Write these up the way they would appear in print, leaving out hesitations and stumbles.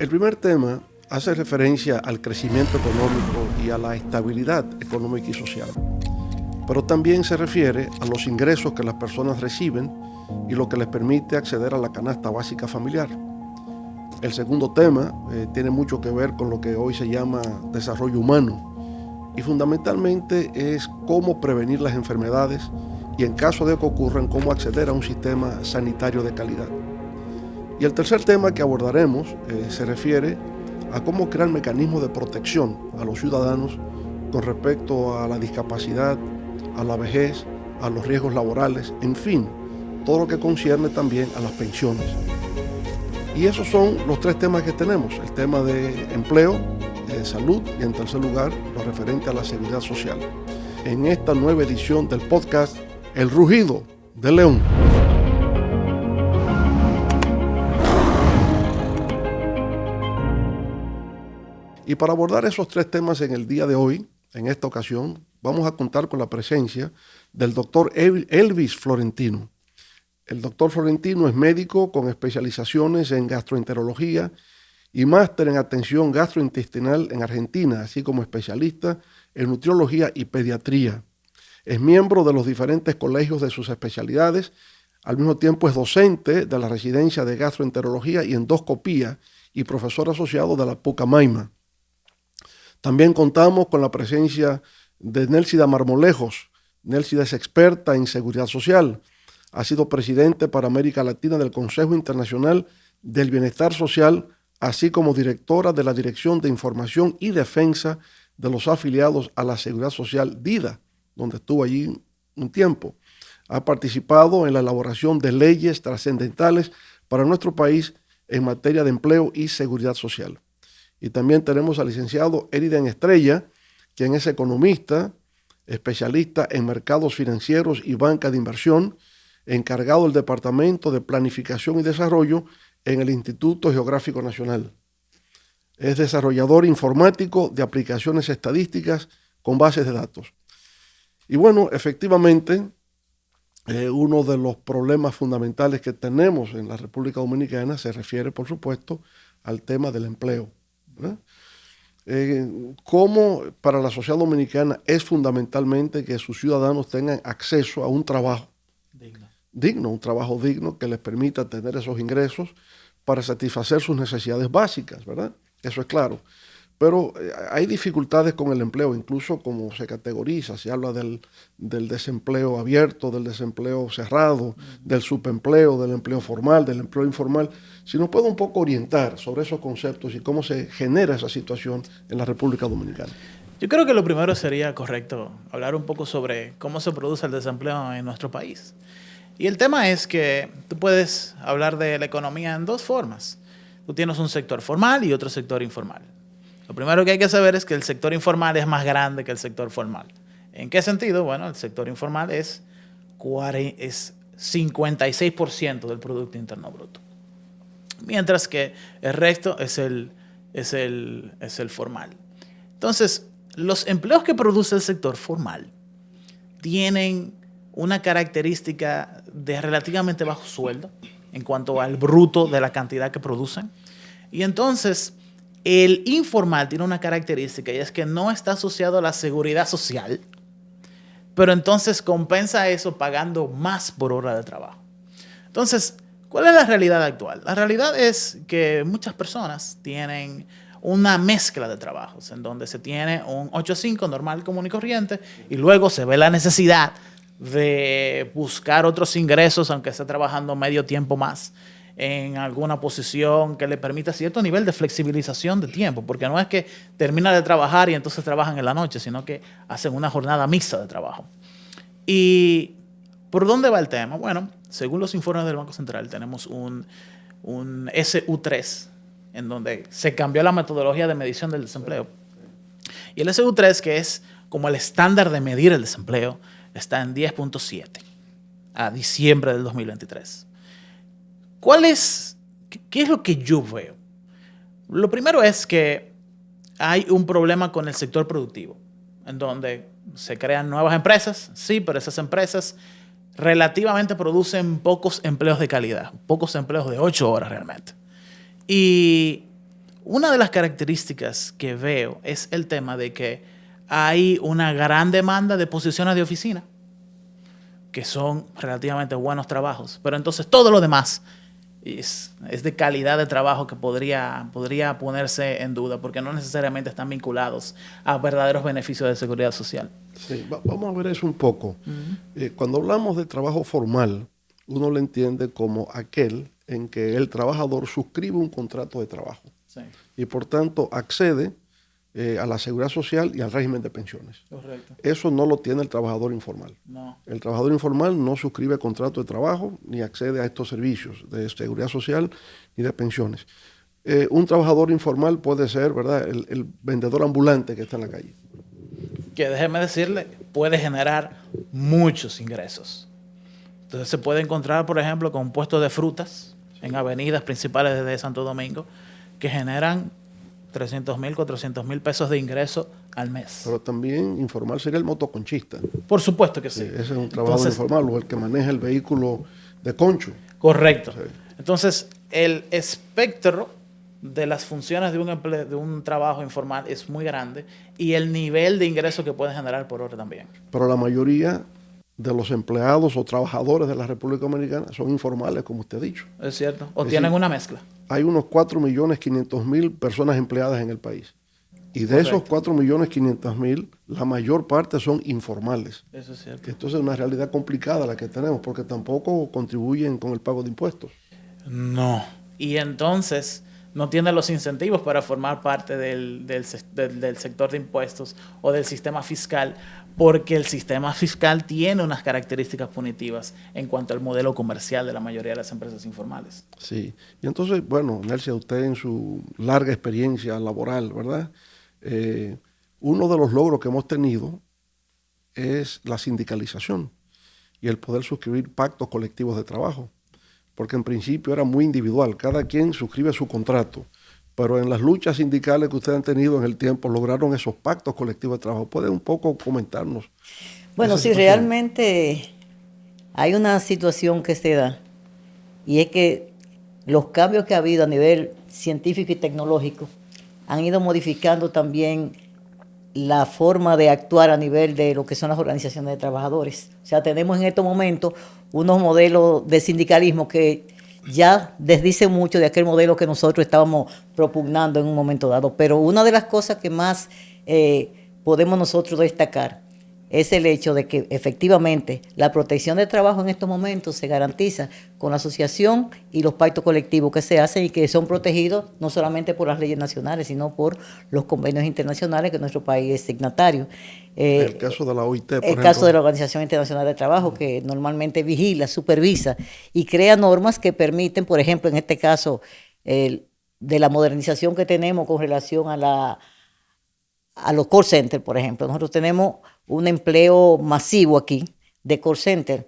El primer tema hace referencia al crecimiento económico y a la estabilidad económica y social, pero también se refiere a los ingresos que las personas reciben y lo que les permite acceder a la canasta básica familiar. El segundo tema tiene mucho que ver con lo que hoy se llama desarrollo humano y fundamentalmente es cómo prevenir las enfermedades y en caso de que ocurran, cómo acceder a un sistema sanitario de calidad. Y el tercer tema que abordaremos se refiere a cómo crear mecanismos de protección a los ciudadanos con respecto a la discapacidad, a la vejez, a los riesgos laborales, en fin, todo lo que concierne también a las pensiones. Y esos son los tres temas que tenemos, el tema de empleo, de salud y en tercer lugar lo referente a la seguridad social. En esta nueva edición del podcast El Rugido del León. Y para abordar esos tres temas en el día de hoy, en esta ocasión, vamos a contar con la presencia del doctor Elvis Florentino. El doctor Florentino es médico con especializaciones en gastroenterología y máster en atención gastrointestinal en Argentina, así como especialista en nutriología y pediatría. Es miembro de los diferentes colegios de sus especialidades, al mismo tiempo es docente de la residencia de gastroenterología y endoscopía y profesor asociado de la Pucamaima. También contamos con la presencia de Nélcida Marmolejos. Nélcida es experta en seguridad social. Ha sido presidente para América Latina del Consejo Internacional del Bienestar Social, así como directora de la Dirección de Información y Defensa de los afiliados a la Seguridad Social, DIDA, donde estuvo allí un tiempo. Ha participado en la elaboración de leyes trascendentales para nuestro país en materia de empleo y seguridad social. Y también tenemos al licenciado Eriden Estrella, quien es economista, especialista en mercados financieros y banca de inversión, encargado del Departamento de Planificación y Desarrollo en el Instituto Geográfico Nacional. Es desarrollador informático de aplicaciones estadísticas con bases de datos. Y bueno, efectivamente, uno de los problemas fundamentales que tenemos en la República Dominicana se refiere, por supuesto, al tema del empleo. Cómo para la sociedad dominicana es fundamentalmente que sus ciudadanos tengan acceso a un trabajo digno, un trabajo digno que les permita tener esos ingresos para satisfacer sus necesidades básicas, ¿verdad? Eso es claro. Pero hay dificultades con el empleo, incluso como se categoriza, se habla del desempleo abierto, del desempleo cerrado, del subempleo, del empleo formal, del empleo informal. Si nos puede un poco orientar sobre esos conceptos y cómo se genera esa situación en la República Dominicana. Yo creo que lo primero sería correcto hablar un poco sobre cómo se produce el desempleo en nuestro país. Y el tema es que tú puedes hablar de la economía en dos formas. Tú tienes un sector formal y otro sector informal. Lo primero que hay que saber es que el sector informal es más grande que el sector formal. ¿En qué sentido? Bueno, el sector informal es 56% del Producto Interno Bruto. Mientras que el resto es el formal. Entonces, los empleos que produce el sector formal tienen una característica de relativamente bajo sueldo en cuanto al bruto de la cantidad que producen. Y entonces, el informal tiene una característica y es que no está asociado a la seguridad social, pero entonces compensa eso pagando más por hora de trabajo. Entonces, ¿cuál es la realidad actual? La realidad es que muchas personas tienen una mezcla de trabajos en donde se tiene un 8-5 normal, común y corriente y luego se ve la necesidad de buscar otros ingresos, aunque esté trabajando medio tiempo más en alguna posición que le permita cierto nivel de flexibilización de tiempo, porque no es que termina de trabajar y entonces trabajan en la noche, sino que hacen una jornada mixta de trabajo. ¿Y por dónde va el tema? Bueno, según los informes del Banco Central, tenemos un SU3, en donde se cambió la metodología de medición del desempleo. Y el SU3, que es como el estándar de medir el desempleo, está en 10.7 a diciembre del 2023. ¿Qué es lo que yo veo? Lo primero es que hay un problema con el sector productivo, en donde se crean nuevas empresas, sí, pero esas empresas relativamente producen pocos empleos de calidad, pocos empleos de 8 horas realmente. Y Una de las características que veo es el tema de que hay una gran demanda de posiciones de oficina, que son relativamente buenos trabajos, pero entonces todo lo demás es de calidad de trabajo que podría ponerse en duda, porque no necesariamente están vinculados a verdaderos beneficios de seguridad social. Sí, vamos a ver eso un poco. Cuando hablamos de trabajo formal, uno lo entiende como aquel en que el trabajador suscribe un contrato de trabajo, Sí. y por tanto accede a la seguridad social y al régimen de pensiones. Correcto. Eso no lo tiene el trabajador informal. No. El trabajador informal no suscribe contrato de trabajo ni accede a estos servicios de seguridad social ni de pensiones. Un trabajador informal puede ser, ¿verdad?, el vendedor ambulante que está en la calle. Que déjeme decirle, puede generar muchos ingresos. Entonces se puede encontrar, por ejemplo, con puestos de frutas en avenidas principales de Santo Domingo que generan 300,000, 400,000 pesos de ingreso al mes. Pero también informal sería el motoconchista. Por supuesto que sí. Ese es un trabajador informal, o el que maneja el vehículo de concho. Correcto. Sí. Entonces, el espectro de las funciones de un trabajo informal es muy grande y el nivel de ingreso que puede generar por hora también. Pero la mayoría de los empleados o trabajadores de la República Dominicana son informales, como usted ha dicho. ¿Es cierto? ¿O Es tienen decir, una mezcla? Hay unos 4.500.000 personas empleadas en el país. Y de Correcto. esos 4.500.000, la mayor parte son informales. Eso es cierto. Entonces es una realidad complicada la que tenemos, porque tampoco contribuyen con el pago de impuestos. No. Y entonces no tiene los incentivos para formar parte del sector de impuestos o del sistema fiscal, porque el sistema fiscal tiene unas características punitivas en cuanto al modelo comercial de la mayoría de las empresas informales. Sí. Y entonces, bueno, Nelcia, usted en su larga experiencia laboral, ¿verdad? Uno de los logros que hemos tenido es la sindicalización y el poder suscribir pactos colectivos de trabajo, porque en principio era muy individual, cada quien suscribe su contrato, pero en las luchas sindicales que ustedes han tenido en el tiempo lograron esos pactos colectivos de trabajo. ¿Puede un poco comentarnos? Bueno, esa sí, situación? realmente hay una situación que se da, y es que los cambios que ha habido a nivel científico y tecnológico han ido modificando también la forma de actuar a nivel de lo que son las organizaciones de trabajadores. O sea, tenemos en estos momentos unos modelos de sindicalismo que ya desdicen mucho de aquel modelo que nosotros estábamos propugnando en un momento dado. Pero una de las cosas que más podemos nosotros destacar es el hecho de que efectivamente la protección del trabajo en estos momentos se garantiza con la asociación y los pactos colectivos que se hacen y que son protegidos no solamente por las leyes nacionales, sino por los convenios internacionales que nuestro país es signatario. El caso de la OIT, por El ejemplo. caso de la Organización Internacional del Trabajo, que normalmente vigila, supervisa y crea normas que permiten, por ejemplo, en este caso, de la modernización que tenemos con relación a los call centers, por ejemplo. Nosotros tenemos un empleo masivo aquí de call center.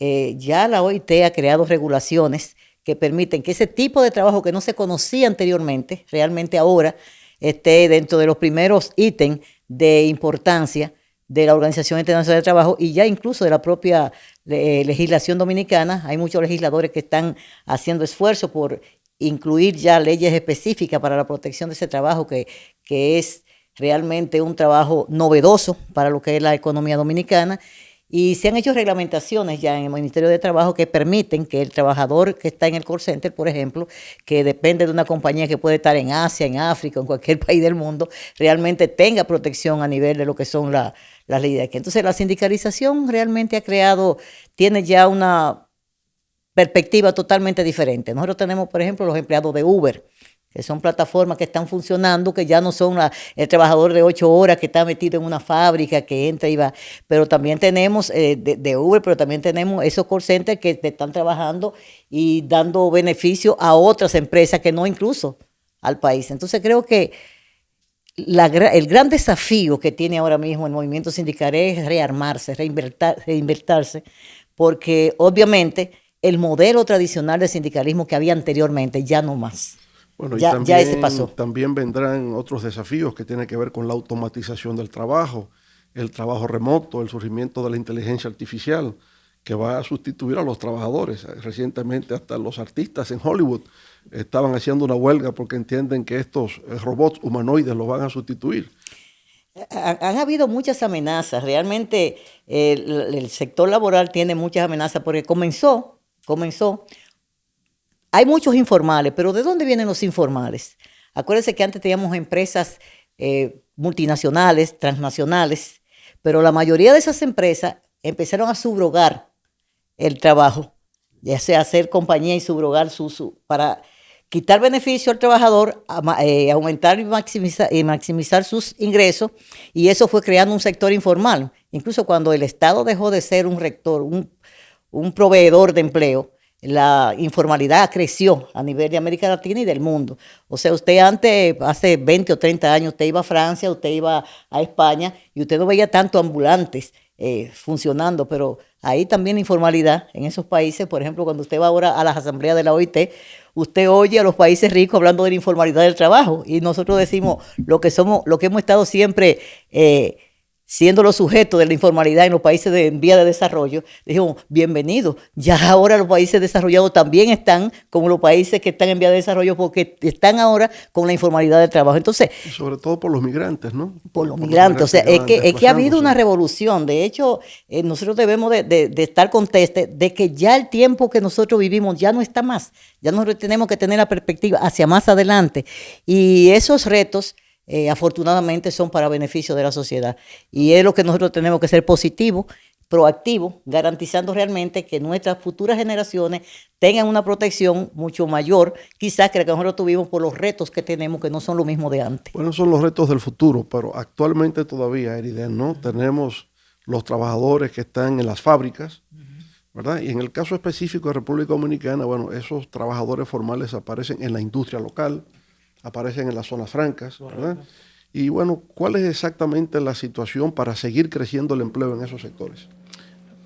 Ya la OIT ha creado regulaciones que permiten que ese tipo de trabajo que no se conocía anteriormente, realmente ahora esté dentro de los primeros ítems de importancia de la Organización Internacional del Trabajo y ya incluso de la propia legislación dominicana. Hay muchos legisladores que están haciendo esfuerzos por incluir ya leyes específicas para la protección de ese trabajo que es realmente un trabajo novedoso para lo que es la economía dominicana, y se han hecho reglamentaciones ya en el Ministerio de Trabajo que permiten que el trabajador que está en el call center, por ejemplo, que depende de una compañía que puede estar en Asia, en África, en cualquier país del mundo, realmente tenga protección a nivel de lo que son las leyes de aquí. Entonces la sindicalización realmente tiene ya una perspectiva totalmente diferente. Nosotros tenemos, por ejemplo, los empleados de Uber, que son plataformas que están funcionando, que ya no son el trabajador de 8 horas que está metido en una fábrica, que entra y va. Pero también tenemos de Uber, pero también tenemos esos call centers que están trabajando y dando beneficio a otras empresas que no incluso al país. Entonces creo que el gran desafío que tiene ahora mismo el movimiento sindical es rearmarse, reinvertirse, porque obviamente el modelo tradicional de sindicalismo que había anteriormente ya no más. Bueno, y ya ese pasó. También vendrán otros desafíos que tienen que ver con la automatización del trabajo, el trabajo remoto, el surgimiento de la inteligencia artificial, que va a sustituir a los trabajadores. Recientemente hasta los artistas en Hollywood estaban haciendo una huelga porque entienden que estos robots humanoides los van a sustituir. Han habido muchas amenazas. Realmente el sector laboral tiene muchas amenazas porque comenzó. Hay muchos informales, pero ¿de dónde vienen los informales? Acuérdense que antes teníamos empresas multinacionales, transnacionales, pero la mayoría de esas empresas empezaron a subrogar el trabajo, ya sea hacer compañía y subrogar para quitar beneficio al trabajador, aumentar y maximizar sus ingresos, y eso fue creando un sector informal. Incluso cuando el Estado dejó de ser un rector, un proveedor de empleo, la informalidad creció a nivel de América Latina y del mundo. O sea, usted antes, hace 20 o 30 años, usted iba a Francia, usted iba a España y usted no veía tanto ambulantes funcionando, pero ahí también la informalidad en esos países. Por ejemplo, cuando usted va ahora a las asambleas de la OIT, usted oye a los países ricos hablando de la informalidad del trabajo, y nosotros decimos lo que hemos estado siempre siendo los sujetos de la informalidad en los países en vía de desarrollo. Dijimos, bienvenidos, ya ahora los países desarrollados también están como los países que están en vía de desarrollo, porque están ahora con la informalidad del trabajo. Entonces, y sobre todo por los migrantes, ¿no? Por los migrantes. O sea, es que ha habido una revolución. De hecho, nosotros debemos de estar conscientes de que ya el tiempo que nosotros vivimos ya no está más. Ya nosotros tenemos que tener la perspectiva hacia más adelante. Y esos retos, afortunadamente, son para beneficio de la sociedad. Y es lo que nosotros tenemos que ser positivos, proactivos, garantizando realmente que nuestras futuras generaciones tengan una protección mucho mayor, quizás que la que nosotros tuvimos, por los retos que tenemos, que no son lo mismo de antes. Bueno, son los retos del futuro, pero actualmente todavía, Eriden, ¿no? Tenemos los trabajadores que están en las fábricas, ¿verdad? Y en el caso específico de República Dominicana, bueno, esos trabajadores formales aparecen en la industria local, aparecen en las zonas francas, ¿verdad? Y bueno, ¿cuál es exactamente la situación para seguir creciendo el empleo en esos sectores?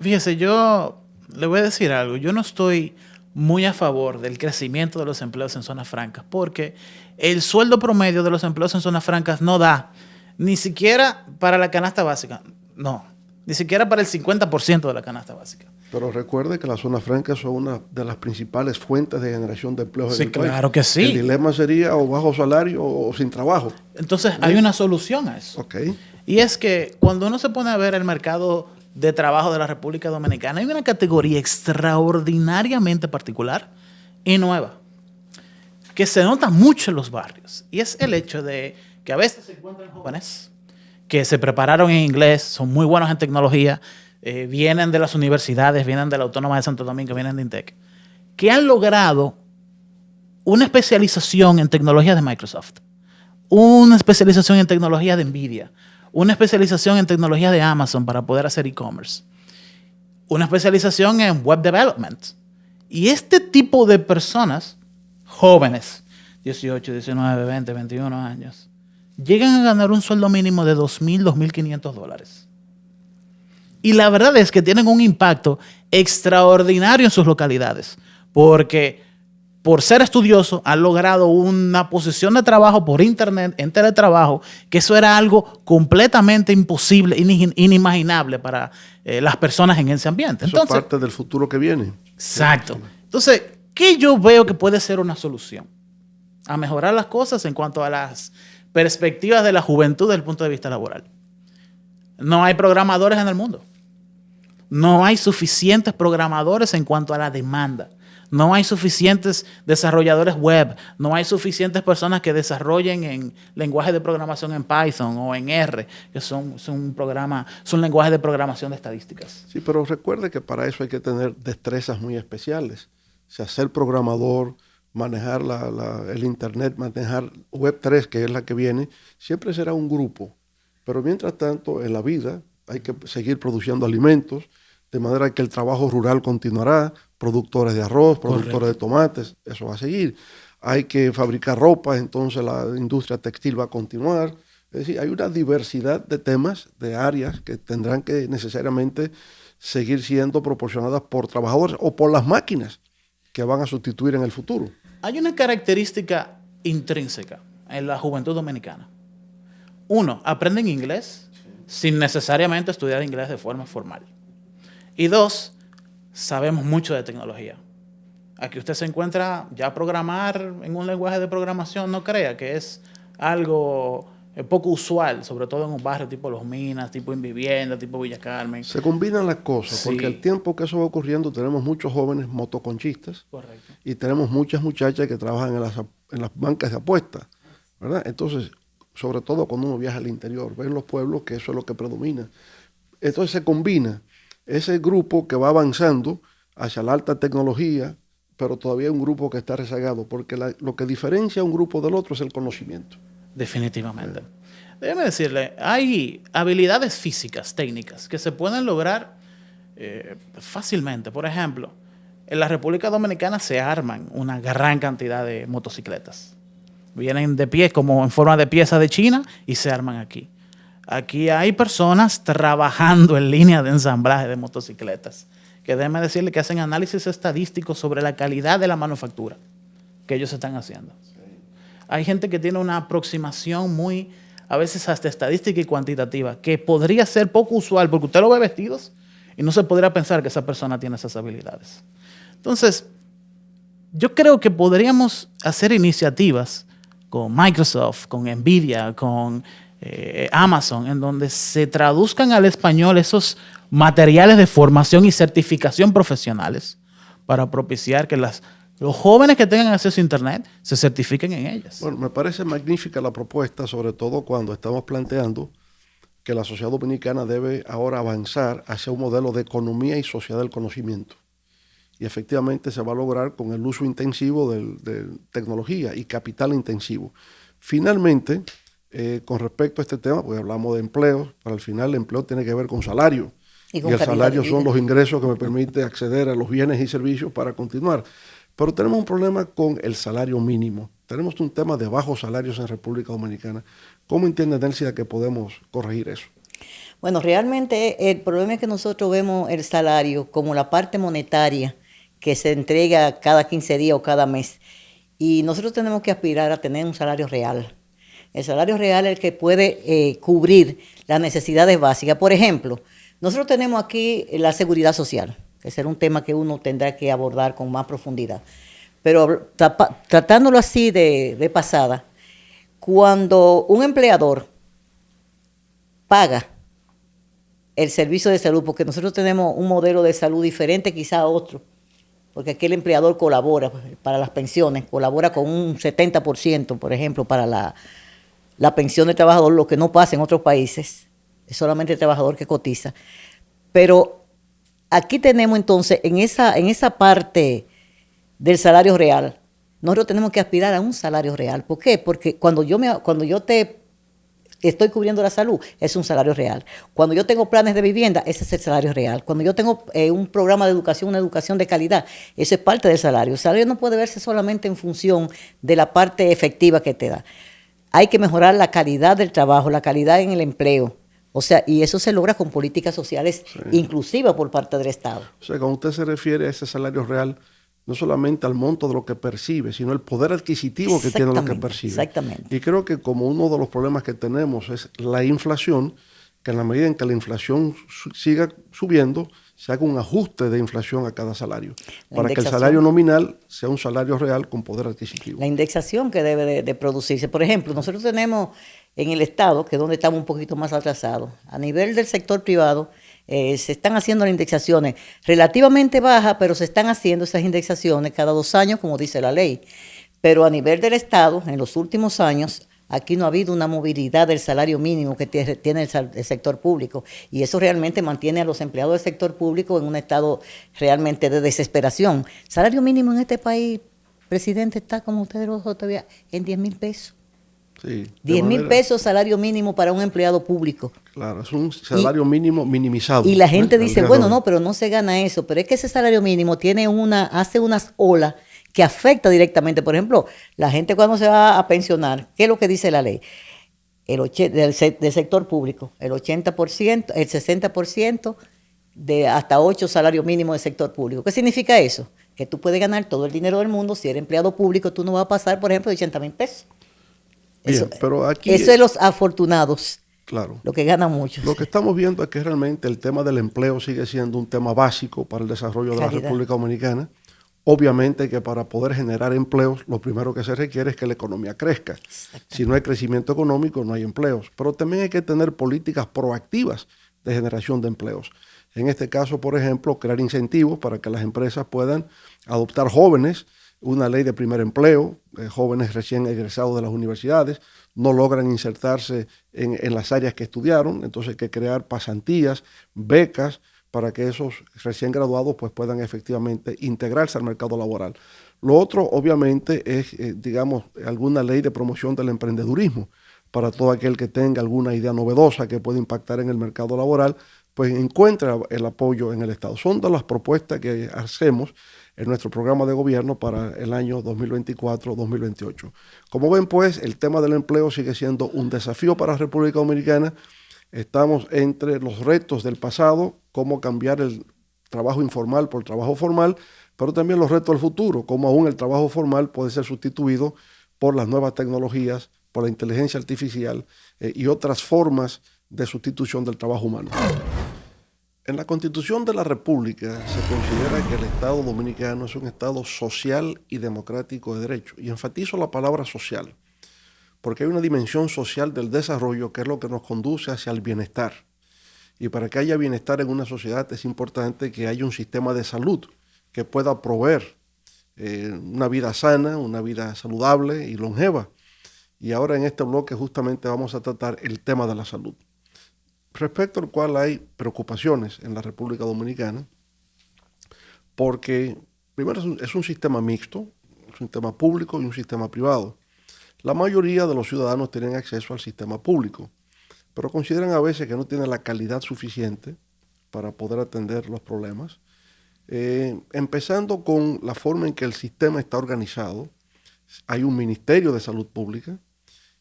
Fíjese, yo le voy a decir algo. Yo no estoy muy a favor del crecimiento de los empleos en zonas francas, porque el sueldo promedio de los empleos en zonas francas no da ni siquiera para la canasta básica. No, ni siquiera para el 50% de la canasta básica. Pero recuerde que las zonas francas son una de las principales fuentes de generación de empleos en el país. Sí, claro que sí. El dilema sería o bajo salario o sin trabajo. Entonces, hay una solución a eso. Okay. Y es que cuando uno se pone a ver el mercado de trabajo de la República Dominicana, hay una categoría extraordinariamente particular y nueva, que se nota mucho en los barrios. Y es el hecho de que a veces se encuentran jóvenes que se prepararon en inglés, son muy buenos en tecnología, vienen de las universidades, vienen de la Autónoma de Santo Domingo, vienen de INTEC, que han logrado una especialización en tecnología de Microsoft, una especialización en tecnología de NVIDIA, una especialización en tecnología de Amazon para poder hacer e-commerce, una especialización en web development. Y este tipo de personas, jóvenes, 18, 19, 20, 21 años, llegan a ganar un sueldo mínimo de $2,000, $2,500. Y la verdad es que tienen un impacto extraordinario en sus localidades, porque por ser estudioso han logrado una posición de trabajo por internet, en teletrabajo, que eso era algo completamente imposible, inimaginable para las personas en ese ambiente. Eso Entonces, es parte del futuro que viene. Exacto. Entonces, ¿qué yo veo que puede ser una solución a mejorar las cosas en cuanto a las perspectivas de la juventud desde el punto de vista laboral? No hay programadores en el mundo. No hay suficientes programadores en cuanto a la demanda. No hay suficientes desarrolladores web. No hay suficientes personas que desarrollen en lenguaje de programación en Python o en R, que son lenguajes de programación de estadísticas. Sí, pero recuerde que para eso hay que tener destrezas muy especiales. O sea, ser programador, manejar el Internet, manejar Web3, que es la que viene, siempre será un grupo. Pero mientras tanto, en la vida hay que seguir produciendo alimentos, de manera que el trabajo rural continuará, productores de arroz, productores de tomates, eso va a seguir. Hay que fabricar ropa, entonces la industria textil va a continuar. Es decir, hay una diversidad de temas, de áreas que tendrán que necesariamente seguir siendo proporcionadas por trabajadores o por las máquinas que van a sustituir en el futuro. Hay una característica intrínseca en la juventud dominicana. Uno, aprenden inglés sin necesariamente estudiar inglés de forma formal. Y dos, sabemos mucho de tecnología. Aquí usted se encuentra ya programar en un lenguaje de programación, no crea que es algo poco usual, sobre todo en un barrio tipo Los Minas, tipo Invivienda, tipo Villa Carmen. Se combinan las cosas, Sí. porque al tiempo que eso va ocurriendo tenemos muchos jóvenes motoconchistas Correcto. y tenemos muchas muchachas que trabajan en las bancas de apuestas, ¿verdad? Entonces, sobre todo cuando uno viaja al interior, ve en los pueblos que eso es lo que predomina. Entonces se combina ese grupo que va avanzando hacia la alta tecnología, pero todavía hay un grupo que está rezagado, porque lo que diferencia a un grupo del otro es el conocimiento. Definitivamente. Déjeme decirle, hay habilidades físicas, técnicas, que se pueden lograr fácilmente. Por ejemplo, en la República Dominicana se arman una gran cantidad de motocicletas. Vienen de pie, como en forma de pieza de China, y se arman aquí. Aquí hay personas trabajando en línea de ensamblaje de motocicletas, que déjeme decirle que hacen análisis estadísticos sobre la calidad de la manufactura que ellos están haciendo. Hay gente que tiene una aproximación muy, a veces hasta estadística y cuantitativa, que podría ser poco usual, porque usted lo ve vestidos y no se podría pensar que esa persona tiene esas habilidades. Entonces, yo creo que podríamos hacer iniciativas con Microsoft, con Nvidia, con Amazon, en donde se traduzcan al español esos materiales de formación y certificación profesionales para propiciar que los jóvenes que tengan acceso a Internet se certifiquen en ellas. Bueno, me parece magnífica la propuesta, sobre todo cuando estamos planteando que la sociedad dominicana debe ahora avanzar hacia un modelo de economía y sociedad del conocimiento. Y efectivamente se va a lograr con el uso intensivo de tecnología y capital intensivo. Finalmente, con respecto a este tema, pues hablamos de empleo, pero al final el empleo tiene que ver con salario. Y el salario son los ingresos que me permiten acceder a los bienes y servicios para continuar. Pero tenemos un problema con el salario mínimo. Tenemos un tema de bajos salarios en República Dominicana. ¿Cómo entiende Nelsia que podemos corregir eso? Bueno, realmente el problema es que nosotros vemos el salario como la parte monetaria que se entrega cada 15 días o cada mes. Y nosotros tenemos que aspirar a tener un salario real. El salario real es el que puede cubrir las necesidades básicas. Por ejemplo, nosotros tenemos aquí la seguridad social, que será un tema que uno tendrá que abordar con más profundidad. Pero tratándolo así de pasada, cuando un empleador paga el servicio de salud, porque nosotros tenemos un modelo de salud diferente quizá a otro, porque aquí el empleador colabora para las pensiones, colabora con un 70%, por ejemplo, para la pensión del trabajador, lo que no pasa en otros países, es solamente el trabajador que cotiza. Pero aquí tenemos entonces, en esa parte del salario real, nosotros tenemos que aspirar a un salario real. ¿Por qué? Porque cuando yo te estoy cubriendo la salud, es un salario real. Cuando yo tengo planes de vivienda, ese es el salario real. Cuando yo tengo un programa de educación, una educación de calidad, eso es parte del salario. El salario no puede verse solamente en función de la parte efectiva que te da. Hay que mejorar la calidad del trabajo, la calidad en el empleo. O sea, y eso se logra con políticas sociales inclusivas por parte del Estado. O sea, cuando usted se refiere a ese salario real, no solamente al monto de lo que percibe, sino el poder adquisitivo que tiene lo que percibe. Exactamente. Y creo que como uno de los problemas que tenemos es la inflación, que en la medida en que la inflación siga subiendo, se haga un ajuste de inflación a cada salario, para que el salario nominal sea un salario real con poder adquisitivo. La indexación que debe de producirse. Por ejemplo, nosotros tenemos en el Estado, que es donde estamos un poquito más atrasados, a nivel del sector privado, se están haciendo las indexaciones relativamente bajas, pero se están haciendo esas indexaciones cada 2 años, como dice la ley. Pero a nivel del Estado, en los últimos años, aquí no ha habido una movilidad del salario mínimo que tiene el sector público. Y eso realmente mantiene a los empleados del sector público en un estado realmente de desesperación. Salario mínimo en este país, presidente, está, como ustedes lo dijo todavía, en 10,000 pesos. Sí, 10,000 pesos salario mínimo para un empleado público. Claro, es un salario mínimo minimizado. Y la gente dice, bueno, no, pero no se gana eso. Pero es que ese salario mínimo hace unas olas que afecta directamente. Por ejemplo, la gente cuando se va a pensionar, ¿qué es lo que dice la ley? Del sector público, el 80%, el 60% de hasta 8 salarios mínimos del sector público. ¿Qué significa eso? Que tú puedes ganar todo el dinero del mundo. Si eres empleado público, tú no vas a pasar, por ejemplo, de 80,000 pesos. Bien, pero aquí, eso es los afortunados. Claro. Lo que ganan muchos. Lo que estamos viendo es que realmente el tema del empleo sigue siendo un tema básico para el desarrollo de la República Dominicana. Obviamente que para poder generar empleos, lo primero que se requiere es que la economía crezca. Si no hay crecimiento económico, no hay empleos. Pero también hay que tener políticas proactivas de generación de empleos. En este caso, por ejemplo, crear incentivos para que las empresas puedan adoptar jóvenes, una ley de primer empleo, jóvenes recién egresados de las universidades, no logran insertarse en las áreas que estudiaron, entonces hay que crear pasantías, becas, para que esos recién graduados pues, puedan efectivamente integrarse al mercado laboral. Lo otro, obviamente, es, digamos, alguna ley de promoción del emprendedurismo para todo aquel que tenga alguna idea novedosa que pueda impactar en el mercado laboral, pues encuentra el apoyo en el Estado. Son de las propuestas que hacemos en nuestro programa de gobierno para el año 2024-2028. Como ven, pues, el tema del empleo sigue siendo un desafío para la República Dominicana. Estamos entre los retos del pasado, cómo cambiar el trabajo informal por trabajo formal, pero también los retos del futuro, cómo aún el trabajo formal puede ser sustituido por las nuevas tecnologías, por la inteligencia artificial y otras formas de sustitución del trabajo humano. En la Constitución de la República se considera que el Estado dominicano es un Estado social y democrático de derecho, y enfatizo la palabra social, porque hay una dimensión social del desarrollo que es lo que nos conduce hacia el bienestar. Y para que haya bienestar en una sociedad es importante que haya un sistema de salud que pueda proveer una vida sana, una vida saludable y longeva. Y ahora en este bloque justamente vamos a tratar el tema de la salud, respecto al cual hay preocupaciones en la República Dominicana, porque primero es un sistema mixto, un sistema público y un sistema privado. La mayoría de los ciudadanos tienen acceso al sistema público, pero consideran a veces que no tienen la calidad suficiente para poder atender los problemas. Empezando con la forma en que el sistema está organizado, hay un Ministerio de Salud Pública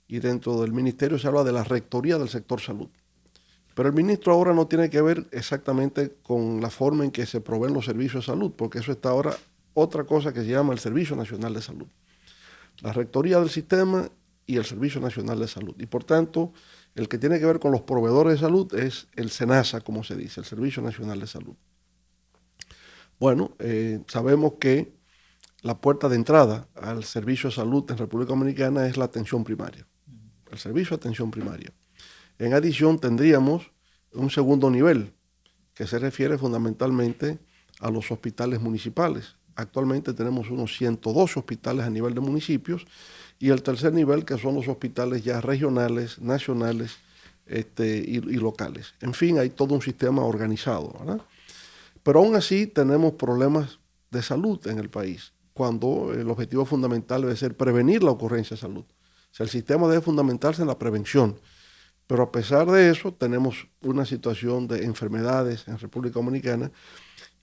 y dentro del ministerio se habla de la Rectoría del Sector Salud. Pero el ministro ahora no tiene que ver exactamente con la forma en que se proveen los servicios de salud, porque eso está ahora otra cosa que se llama el Servicio Nacional de Salud. La Rectoría del Sistema y el Servicio Nacional de Salud. Y por tanto, el que tiene que ver con los proveedores de salud es el SENASA, como se dice, el Servicio Nacional de Salud. Bueno, sabemos que la puerta de entrada al servicio de salud en República Dominicana es la atención primaria, el servicio de atención primaria. En adición, tendríamos un segundo nivel que se refiere fundamentalmente a los hospitales municipales. Actualmente tenemos unos 112 hospitales a nivel de municipios y el tercer nivel que son los hospitales ya regionales, nacionales y locales. En fin, hay todo un sistema organizado, ¿verdad? Pero aún así tenemos problemas de salud en el país, cuando el objetivo fundamental debe ser prevenir la ocurrencia de salud. O sea, el sistema debe fundamentarse en la prevención. Pero a pesar de eso, tenemos una situación de enfermedades en República Dominicana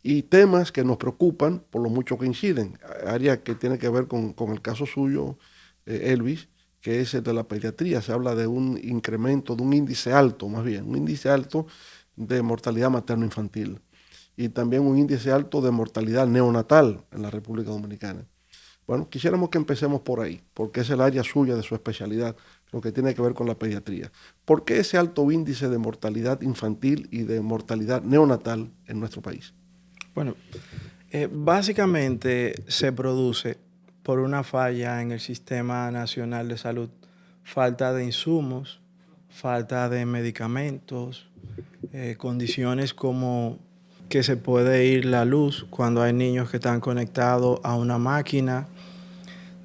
y temas que nos preocupan por lo mucho que inciden. Área que tiene que ver con el caso suyo, Elvis, que es el de la pediatría. Se habla de un incremento, de un índice alto, más bien, un índice alto de mortalidad materno-infantil y también un índice alto de mortalidad neonatal en la República Dominicana. Bueno, quisiéramos que empecemos por ahí, porque es el área suya de su especialidad, lo que tiene que ver con la pediatría. ¿Por qué ese alto índice de mortalidad infantil y de mortalidad neonatal en nuestro país? Bueno, básicamente se produce por una falla en el Sistema Nacional de Salud, falta de insumos, falta de medicamentos, condiciones como que se puede ir la luz cuando hay niños que están conectados a una máquina,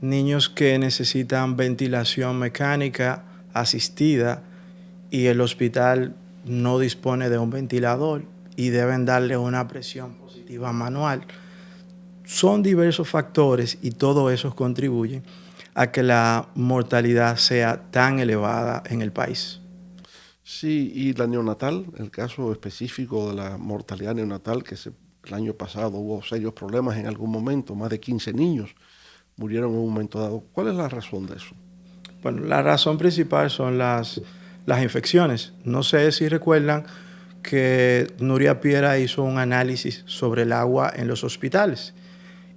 niños que necesitan ventilación mecánica asistida y el hospital no dispone de un ventilador y deben darle una presión positiva manual. Son diversos factores y todo eso contribuye a que la mortalidad sea tan elevada en el país. Sí, y la neonatal, el caso específico de la mortalidad neonatal, que el año pasado hubo serios problemas en algún momento, más de 15 niños murieron en un momento dado. ¿Cuál es la razón de eso? Bueno, la razón principal son las infecciones. No sé si recuerdan que Nuria Piera hizo un análisis sobre el agua en los hospitales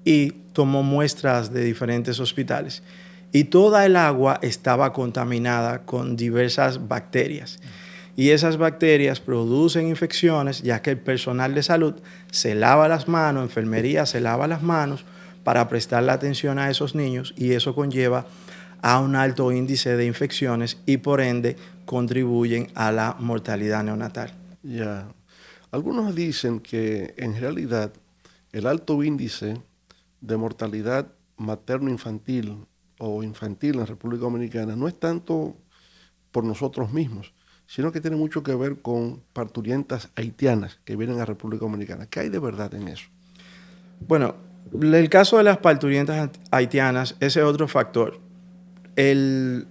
y tomó muestras de diferentes hospitales y toda el agua estaba contaminada con diversas bacterias. Y esas bacterias producen infecciones, ya que el personal de salud se lava las manos, enfermería se lava las manos para prestar la atención a esos niños, y eso conlleva a un alto índice de infecciones y por ende contribuyen a la mortalidad neonatal. Ya. Algunos dicen que en realidad el alto índice de mortalidad materno-infantil o infantil en República Dominicana no es tanto por nosotros mismos, sino que tiene mucho que ver con parturientas haitianas que vienen a República Dominicana. ¿Qué hay de verdad en eso? Bueno, el caso de las parturientas haitianas, ese es otro factor. El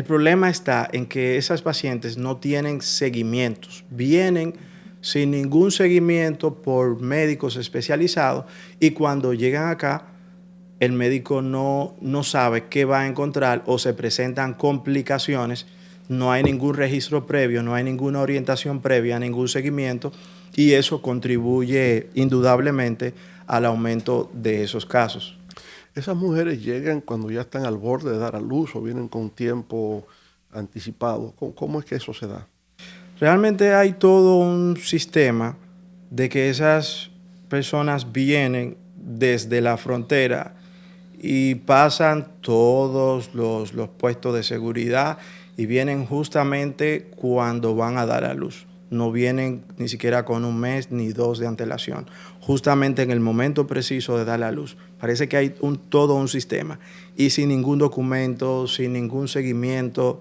problema está en que esas pacientes no tienen seguimientos, vienen sin ningún seguimiento por médicos especializados, y cuando llegan acá, el médico no sabe qué va a encontrar o se presentan complicaciones. No hay ningún registro previo, no hay ninguna orientación previa, ningún seguimiento, y eso contribuye indudablemente al aumento de esos casos. ¿Esas mujeres llegan cuando ya están al borde de dar a luz o vienen con tiempo anticipado? ¿Cómo es que eso se da? Realmente hay todo un sistema de que esas personas vienen desde la frontera y pasan todos los puestos de seguridad y vienen justamente cuando van a dar a luz. No vienen ni siquiera con un mes ni dos de antelación, justamente en el momento preciso de dar a luz. Parece que hay todo un sistema, y sin ningún documento, sin ningún seguimiento.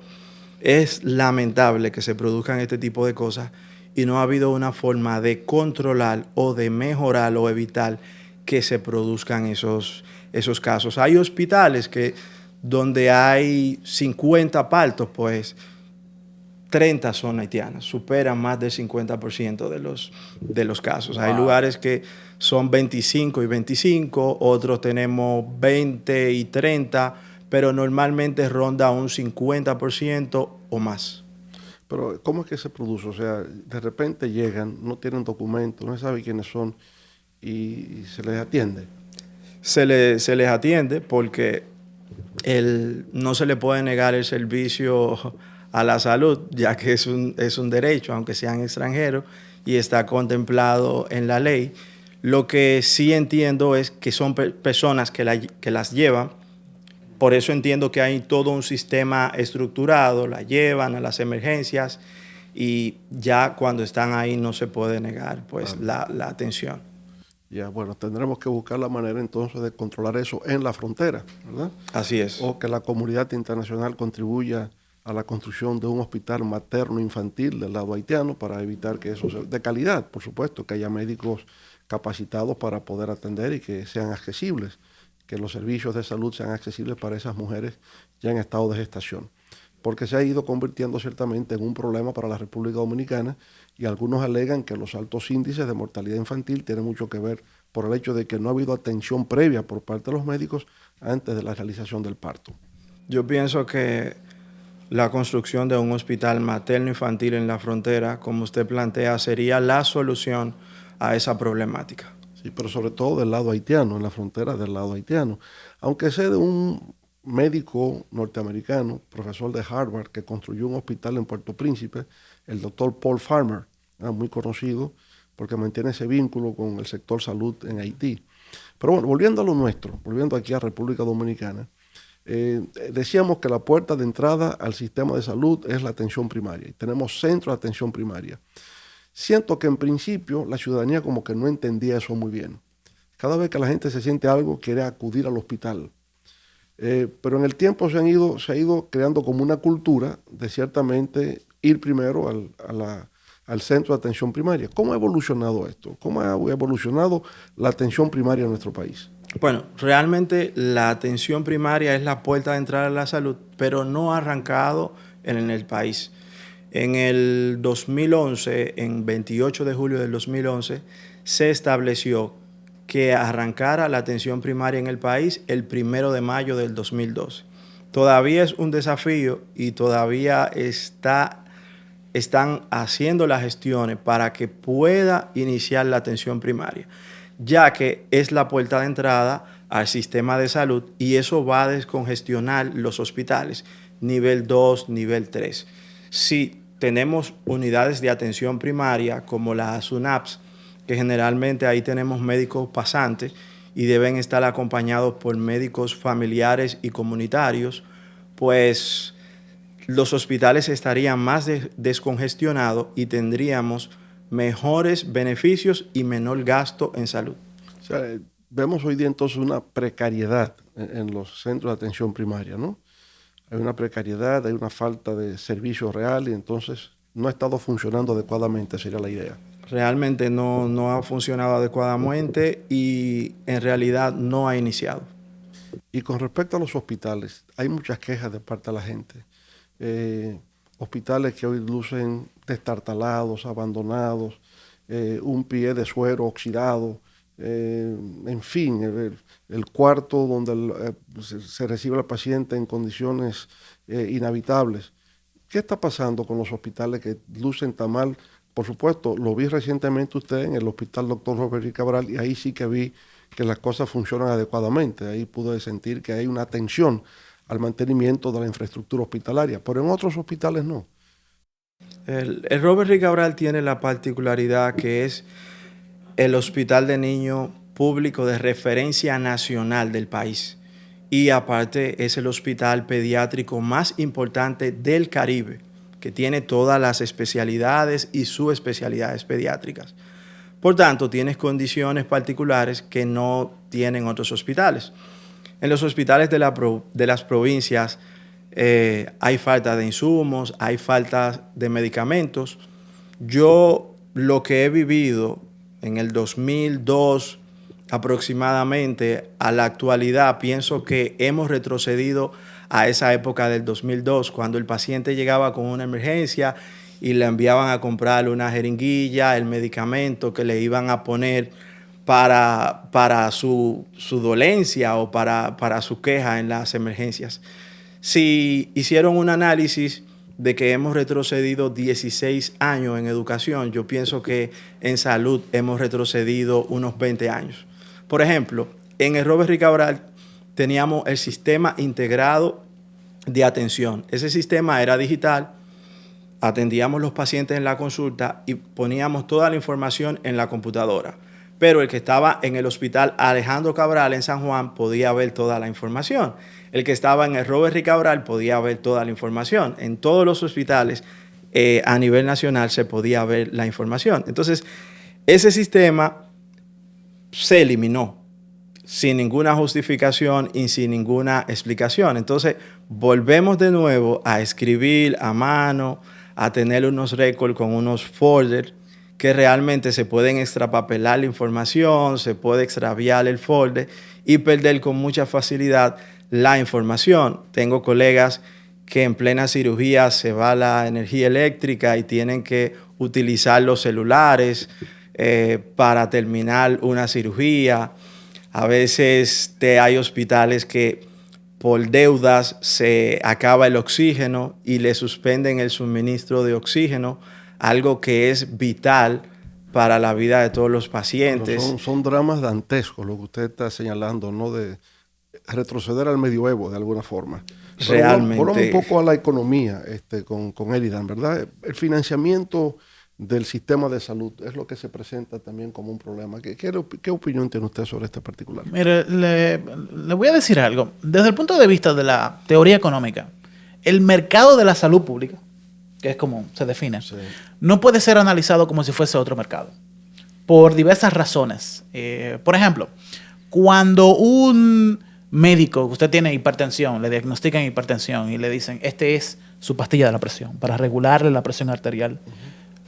Es lamentable que se produzcan este tipo de cosas y no ha habido una forma de controlar o de mejorar o evitar que se produzcan esos casos. Hay hospitales donde hay 50 partos, pues 30 son haitianas, superan más del 50% de los casos. Wow. Hay lugares que son 25 y 25, otros tenemos 20 y 30, pero normalmente ronda un 50% o más. Pero ¿cómo es que se produce? O sea, de repente llegan, no tienen documentos, no se sabe quiénes son y se les atiende. Se les atiende porque no se le puede negar el servicio a la salud, ya que es un derecho, aunque sean extranjeros, y está contemplado en la ley. Lo que sí entiendo es que son personas que las llevan. Por eso entiendo que hay todo un sistema estructurado, la llevan a las emergencias y ya cuando están ahí no se puede negar pues la atención. Ya, bueno, tendremos que buscar la manera entonces de controlar eso en la frontera, ¿verdad? Así es. O que la comunidad internacional contribuya a la construcción de un hospital materno-infantil del lado haitiano para evitar que eso sea de calidad, por supuesto, que haya médicos capacitados para poder atender y que sean accesibles, que los servicios de salud sean accesibles para esas mujeres ya en estado de gestación, porque se ha ido convirtiendo ciertamente en un problema para la República Dominicana, y algunos alegan que los altos índices de mortalidad infantil tienen mucho que ver por el hecho de que no ha habido atención previa por parte de los médicos antes de la realización del parto. Yo pienso que la construcción de un hospital materno-infantil en la frontera, como usted plantea, sería la solución a esa problemática. Sí, pero sobre todo del lado haitiano, en la frontera del lado haitiano. Aunque sé de un médico norteamericano, profesor de Harvard, que construyó un hospital en Puerto Príncipe, el doctor Paul Farmer, muy conocido porque mantiene ese vínculo con el sector salud en Haití. Pero bueno, volviendo a lo nuestro, volviendo aquí a República Dominicana, decíamos que la puerta de entrada al sistema de salud es la atención primaria, y tenemos centros de atención primaria. Siento que en principio la ciudadanía como que no entendía eso muy bien. Cada vez que la gente se siente algo, quiere acudir al hospital. Pero en el tiempo se ha ido creando como una cultura de ciertamente ir primero al centro de atención primaria. ¿Cómo ha evolucionado esto? ¿Cómo ha evolucionado la atención primaria en nuestro país? Bueno, realmente la atención primaria es la puerta de entrada a la salud, pero no ha arrancado en el país. En el 2011, en 28 de julio del 2011, se estableció que arrancara la atención primaria en el país el 1 de mayo del 2012. Todavía es un desafío y todavía están haciendo las gestiones para que pueda iniciar la atención primaria, ya que es la puerta de entrada al sistema de salud, y eso va a descongestionar los hospitales nivel 2, nivel 3. Si tenemos unidades de atención primaria como las UNAPS, que generalmente ahí tenemos médicos pasantes y deben estar acompañados por médicos familiares y comunitarios, pues los hospitales estarían más descongestionados y tendríamos mejores beneficios y menor gasto en salud. O sea, vemos hoy día entonces una precariedad en los centros de atención primaria, ¿no? Hay una precariedad, hay una falta de servicio real y entonces no ha estado funcionando adecuadamente, sería la idea. Realmente no ha funcionado adecuadamente y en realidad no ha iniciado. Y con respecto a los hospitales, hay muchas quejas de parte de la gente. Hospitales que hoy lucen destartalados, abandonados, un pie de suero oxidado, en fin, el cuarto donde se recibe al paciente en condiciones inhabitables. ¿Qué está pasando con los hospitales que lucen tan mal? Por supuesto, lo vi recientemente usted en el Hospital Dr. Robert Reed Cabral y ahí sí que vi que las cosas funcionan adecuadamente. Ahí pude sentir que hay una atención al mantenimiento de la infraestructura hospitalaria, pero en otros hospitales no. El Robert Reed Cabral tiene la particularidad que es el hospital de niños público de referencia nacional del país. Y aparte es el hospital pediátrico más importante del Caribe, que tiene todas las especialidades y subespecialidades pediátricas. Por tanto, tienes condiciones particulares que no tienen otros hospitales. En los hospitales de las provincias hay falta de insumos, hay falta de medicamentos. Yo lo que he vivido en el 2002 aproximadamente a la actualidad, pienso que hemos retrocedido a esa época del 2002, cuando el paciente llegaba con una emergencia y le enviaban a comprar una jeringuilla, el medicamento que le iban a poner para su dolencia o para su queja en las emergencias. Si hicieron un análisis de que hemos retrocedido 16 años en educación, yo pienso que en salud hemos retrocedido unos 20 años. Por ejemplo, en el Robert Reed Cabral teníamos el sistema integrado de atención. Ese sistema era digital, atendíamos los pacientes en la consulta y poníamos toda la información en la computadora. Pero el que estaba en el hospital Alejandro Cabral en San Juan podía ver toda la información. El que estaba en el Robert Reed Cabral podía ver toda la información. En todos los hospitales a nivel nacional se podía ver la información. Entonces, ese sistema se eliminó sin ninguna justificación y sin ninguna explicación. Entonces, volvemos de nuevo a escribir a mano, a tener unos récords con unos folders que realmente se pueden extrapapelar la información, se puede extraviar el folder y perder con mucha facilidad la información. Tengo colegas que en plena cirugía se va la energía eléctrica y tienen que utilizar los celulares para terminar una cirugía. A veces hay hospitales que por deudas se acaba el oxígeno y le suspenden el suministro de oxígeno, algo que es vital para la vida de todos los pacientes. Son dramas dantescos lo que usted está señalando, ¿no? De retroceder al medioevo de alguna forma. Realmente. Volvamos un poco a la economía con Eridan, ¿verdad? El financiamiento del sistema de salud es lo que se presenta también como un problema. ¿Qué opinión tiene usted sobre este particular? Mire, le voy a decir algo. Desde el punto de vista de la teoría económica, el mercado de la salud pública, que es como se define, sí, no puede ser analizado como si fuese otro mercado, por diversas razones. Por ejemplo, cuando un médico, usted tiene hipertensión, le diagnostican hipertensión y le dicen, este es su pastilla de la presión, para regularle la presión arterial.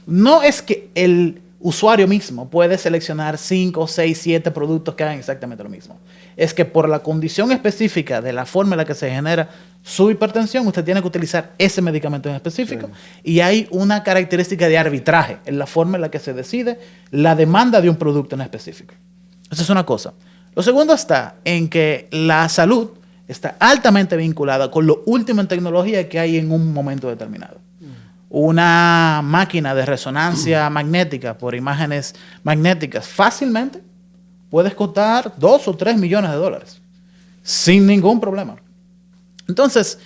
No es que el usuario mismo puede seleccionar 5, 6, 7 productos que hagan exactamente lo mismo. Es que por la condición específica de la forma en la que se genera su hipertensión, usted tiene que utilizar ese medicamento en específico, sí, y hay una característica de arbitraje en la forma en la que se decide la demanda de un producto en específico. Esa es una cosa. Lo segundo está en que la salud está altamente vinculada con lo último en tecnología que hay en un momento determinado. Una máquina de resonancia magnética por imágenes magnéticas fácilmente puedes costar 2 o 3 millones de dólares sin ningún problema. Entonces,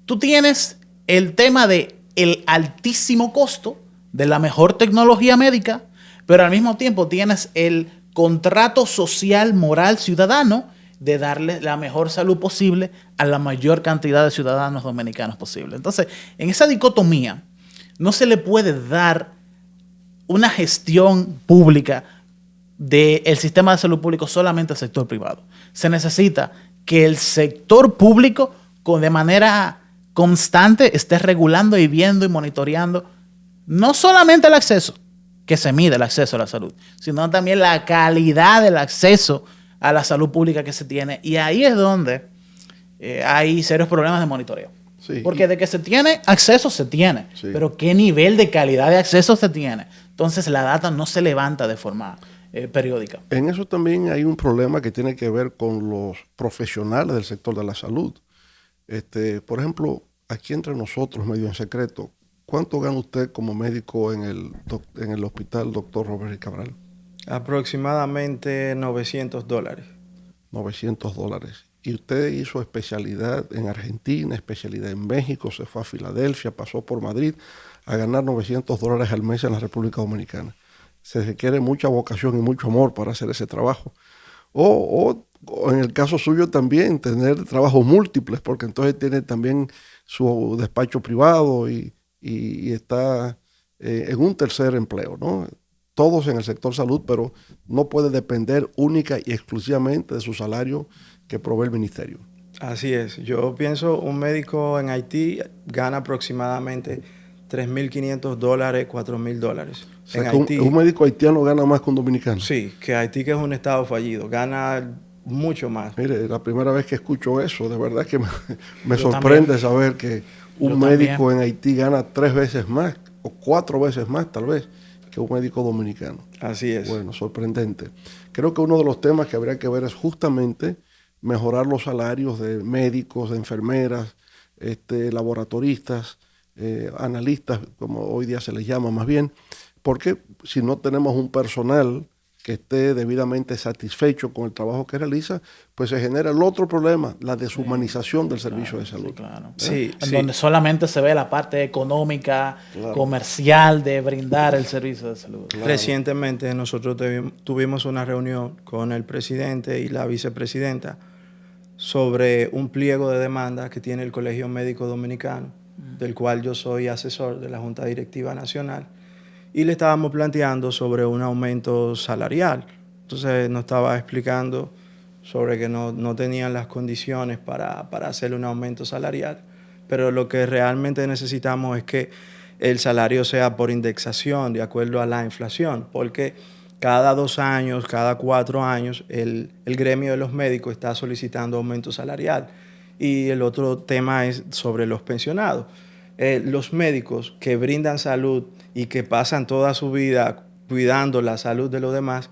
tú tienes el tema de el altísimo costo de la mejor tecnología médica, pero al mismo tiempo tienes el contrato social, moral, ciudadano de darle la mejor salud posible a la mayor cantidad de ciudadanos dominicanos posible. Entonces, en esa dicotomía, no se le puede dar una gestión pública del sistema de salud público solamente al sector privado. Se necesita que el sector público de manera constante esté regulando y viendo y monitoreando no solamente el acceso, que se mide el acceso a la salud, sino también la calidad del acceso a la salud pública que se tiene. Y ahí es donde hay serios problemas de monitoreo. Sí, porque de que se tiene acceso, se tiene. Sí. Pero ¿qué nivel de calidad de acceso se tiene? Entonces la data no se levanta de forma periódica. En eso también hay un problema que tiene que ver con los profesionales del sector de la salud. Por ejemplo, aquí entre nosotros, medio en secreto, ¿cuánto gana usted como médico en el hospital Dr. Robert Cabral? Aproximadamente $900. $900. Y usted hizo especialidad en Argentina, especialidad en México, se fue a Filadelfia, pasó por Madrid a ganar $900 al mes en la República Dominicana. Se requiere mucha vocación y mucho amor para hacer ese trabajo. O en el caso suyo también, tener trabajos múltiples, porque entonces tiene también su despacho privado y está en un tercer empleo, ¿no? Todos en el sector salud, pero no puede depender única y exclusivamente de su salario que provee el ministerio. Así es. Yo pienso un médico en Haití gana aproximadamente $3.500, $4.000. O sea, que un médico haitiano gana más que un dominicano. Sí, que Haití, que es un estado fallido, gana mucho más. Mire, la primera vez que escucho eso, de verdad que me sorprende saber que un médico en Haití gana 3 veces más o 4 veces más tal vez que un médico dominicano. Así es. Bueno, sorprendente. Creo que uno de los temas que habría que ver es justamente mejorar los salarios de médicos, de enfermeras, laboratoristas, analistas, como hoy día se les llama más bien, porque si no tenemos un personal que esté debidamente satisfecho con el trabajo que realiza, pues se genera el otro problema, la deshumanización del servicio de salud. Sí, claro. Sí, En donde solamente se ve la parte económica, comercial de brindar el servicio de salud. Claro. Recientemente nosotros tuvimos una reunión con el presidente y la vicepresidenta sobre un pliego de demanda que tiene el Colegio Médico Dominicano, del cual yo soy asesor de la Junta Directiva Nacional, y le estábamos planteando sobre un aumento salarial. Entonces nos estaba explicando sobre que no tenían las condiciones para hacer un aumento salarial, pero lo que realmente necesitamos es que el salario sea por indexación de acuerdo a la inflación, porque cada 2 años, cada 4 años, el gremio de los médicos está solicitando aumento salarial. Y el otro tema es sobre los pensionados. Los médicos que brindan salud y que pasan toda su vida cuidando la salud de los demás,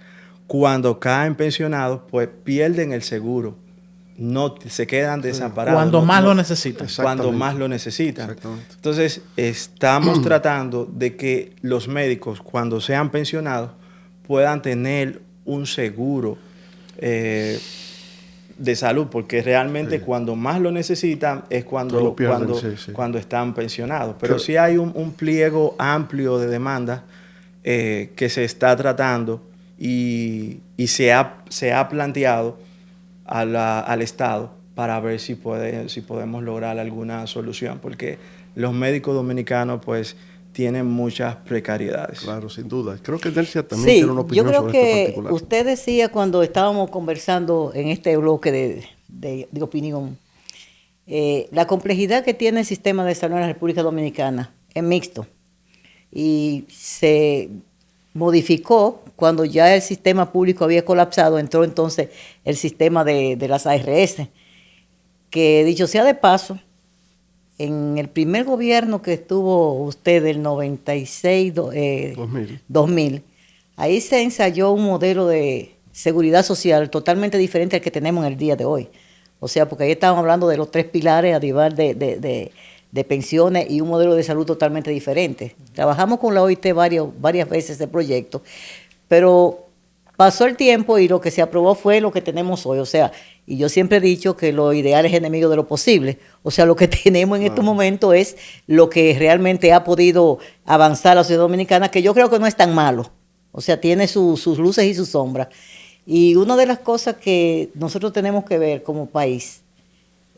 cuando caen pensionados, pues pierden el seguro. No se quedan desamparados. Cuando más lo necesitan. Cuando más lo necesitan. Exactamente. Entonces, estamos tratando de que los médicos, cuando sean pensionados, puedan tener un seguro de salud, porque realmente cuando más lo necesitan es cuando están pensionados. Pero sí hay un pliego amplio de demandas que se está tratando y se ha planteado al Estado para ver si podemos lograr alguna solución, porque los médicos dominicanos pues tienen muchas precariedades. Claro, sin duda. Creo que Delcia también tiene una opinión sobre esto en particular. Usted decía cuando estábamos conversando en este bloque de opinión, la complejidad que tiene el sistema de salud en la República Dominicana es mixto y se modificó cuando ya el sistema público había colapsado. Entró entonces el sistema de las ARS, que dicho sea de paso, en el primer gobierno que estuvo usted, del 96, 2000, ahí se ensayó un modelo de seguridad social totalmente diferente al que tenemos en el día de hoy. O sea, porque ahí estábamos hablando de los 3 pilares a nivel de pensiones y un modelo de salud totalmente diferente. Trabajamos con la OIT varias veces ese proyecto, pero pasó el tiempo y lo que se aprobó fue lo que tenemos hoy. O sea, Y yo siempre he dicho que lo ideal es enemigo de lo posible. O sea, lo que tenemos en estos momentos es lo que realmente ha podido avanzar la sociedad dominicana, que yo creo que no es tan malo. O sea, tiene sus luces y sus sombras. Y una de las cosas que nosotros tenemos que ver como país,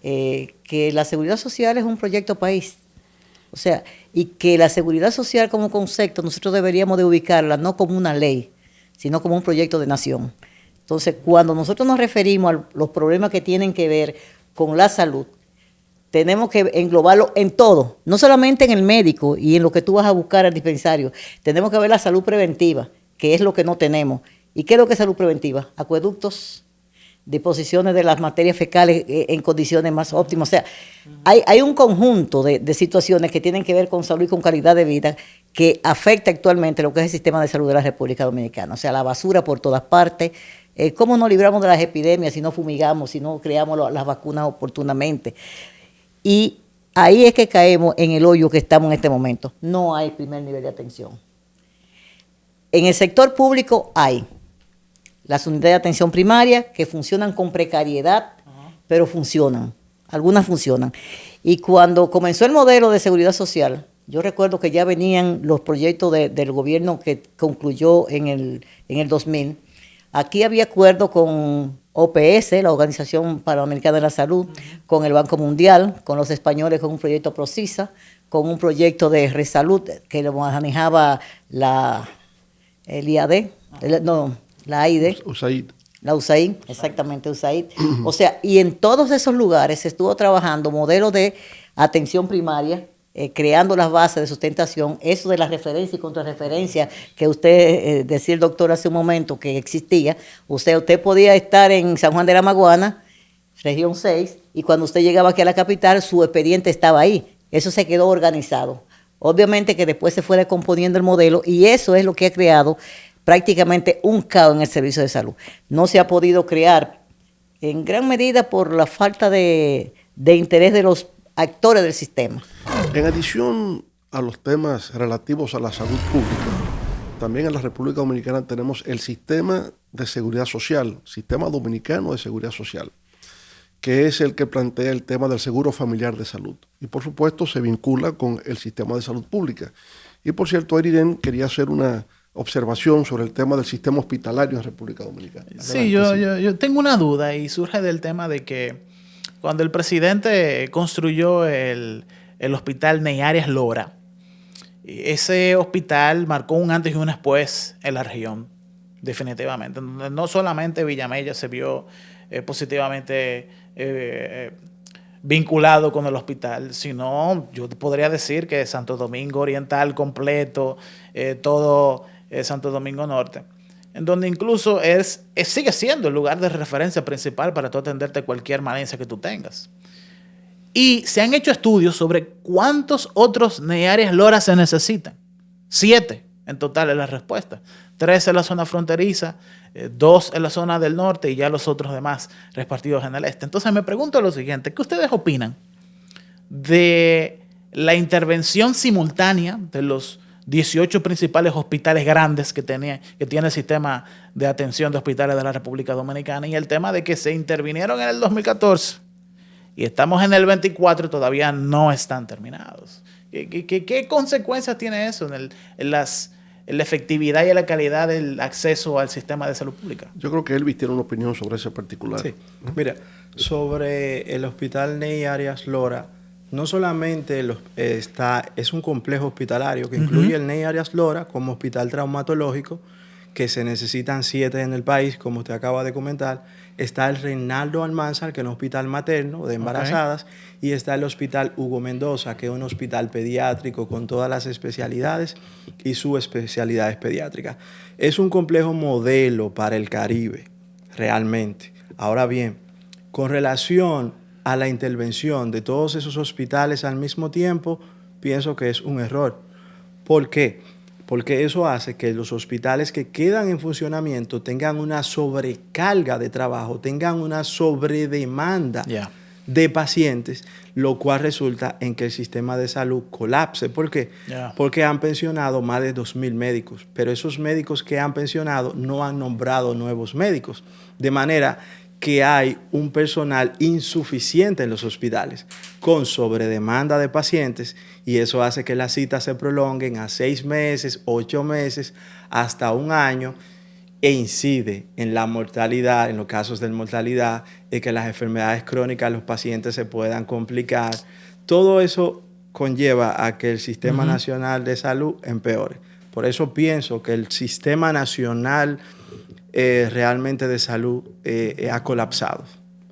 que la seguridad social es un proyecto país. O sea, y que la seguridad social como concepto nosotros deberíamos de ubicarla no como una ley, sino como un proyecto de nación. Entonces, cuando nosotros nos referimos a los problemas que tienen que ver con la salud, tenemos que englobarlo en todo, no solamente en el médico y en lo que tú vas a buscar al dispensario. Tenemos que ver la salud preventiva, que es lo que no tenemos. ¿Y qué es lo que es salud preventiva? Acueductos, disposiciones de las materias fecales en condiciones más óptimas. O sea, hay un conjunto de situaciones que tienen que ver con salud y con calidad de vida que afecta actualmente lo que es el sistema de salud de la República Dominicana. O sea, la basura por todas partes. ¿Cómo nos libramos de las epidemias si no fumigamos, si no creamos las vacunas oportunamente? Y ahí es que caemos en el hoyo que estamos en este momento. No hay primer nivel de atención. En el sector público hay las unidades de atención primaria que funcionan con precariedad, pero funcionan. Algunas funcionan. Y cuando comenzó el modelo de seguridad social, yo recuerdo que ya venían los proyectos del gobierno que concluyó en el 2000. Aquí había acuerdo con OPS, la Organización Panamericana de la Salud, con el Banco Mundial, con los españoles con un proyecto Procisa, con un proyecto de Resalud que lo manejaba el IAD, la AID. USAID. La USAID, exactamente, USAID. O sea, y en todos esos lugares se estuvo trabajando modelos de atención primaria, creando las bases de sustentación, eso de la referencia y contrarreferencia que usted decía el doctor hace un momento que existía. Usted podía estar en San Juan de la Maguana, región 6, y cuando usted llegaba aquí a la capital, su expediente estaba ahí. Eso se quedó organizado. Obviamente que después se fue descomponiendo el modelo y eso es lo que ha creado prácticamente un caos en el servicio de salud. No se ha podido crear en gran medida por la falta de interés de los actores del sistema. En adición a los temas relativos a la salud pública, también en la República Dominicana tenemos el sistema de seguridad social, sistema dominicano de seguridad social, que es el que plantea el tema del seguro familiar de salud. Y por supuesto se vincula con el sistema de salud pública. Y por cierto, Eridén quería hacer una observación sobre el tema del sistema hospitalario en República Dominicana. Sí, yo tengo una duda y surge del tema de que cuando el presidente construyó el hospital Ney Arias Lora, ese hospital marcó un antes y un después en la región, definitivamente. No solamente Villamella se vio positivamente vinculado con el hospital, sino yo podría decir que Santo Domingo Oriental completo, todo Santo Domingo Norte, en donde incluso sigue siendo el lugar de referencia principal para tú atenderte cualquier malencia que tú tengas. Y se han hecho estudios sobre cuántos otros Ney Arias Lora se necesitan. 7 en total es la respuesta. 3 en la zona fronteriza, 2 en la zona del norte y ya los otros demás repartidos en el este. Entonces me pregunto lo siguiente, ¿qué ustedes opinan de la intervención simultánea de los 18 principales hospitales grandes que tiene el sistema de atención de hospitales de la República Dominicana y el tema de que se intervinieron en el 2014 y estamos en el 24 y todavía no están terminados? ¿Qué consecuencias tiene eso en la efectividad y en la calidad del acceso al sistema de salud pública? Yo creo que Elvis tiene una opinión sobre ese particular. Sí, mira, sobre el hospital Ney Arias Lora, no solamente es un complejo hospitalario que incluye el Ney Arias Lora como hospital traumatológico, que se necesitan 7 en el país, como usted acaba de comentar. Está el Reinaldo Almanzar, que es un hospital materno de embarazadas, y está el hospital Hugo Mendoza, que es un hospital pediátrico con todas las especialidades y subespecialidades pediátricas. Es un complejo modelo para el Caribe, realmente. Ahora bien, con relación a la intervención de todos esos hospitales al mismo tiempo, pienso que es un error. ¿Por qué? Porque eso hace que los hospitales que quedan en funcionamiento tengan una sobrecarga de trabajo, tengan una sobredemanda de pacientes, lo cual resulta en que el sistema de salud colapse. ¿Por qué? Porque han pensionado más de 2,000 médicos, pero esos médicos que han pensionado no han nombrado nuevos médicos, de manera que hay un personal insuficiente en los hospitales, con sobredemanda de pacientes, y eso hace que las citas se prolonguen a 6 meses, 8 meses, hasta un año, e incide en la mortalidad, en los casos de mortalidad, de que las enfermedades crónicas los pacientes se puedan complicar. Todo eso conlleva a que el Sistema Nacional de Salud empeore. Por eso pienso que el Sistema Nacional realmente de salud ha colapsado.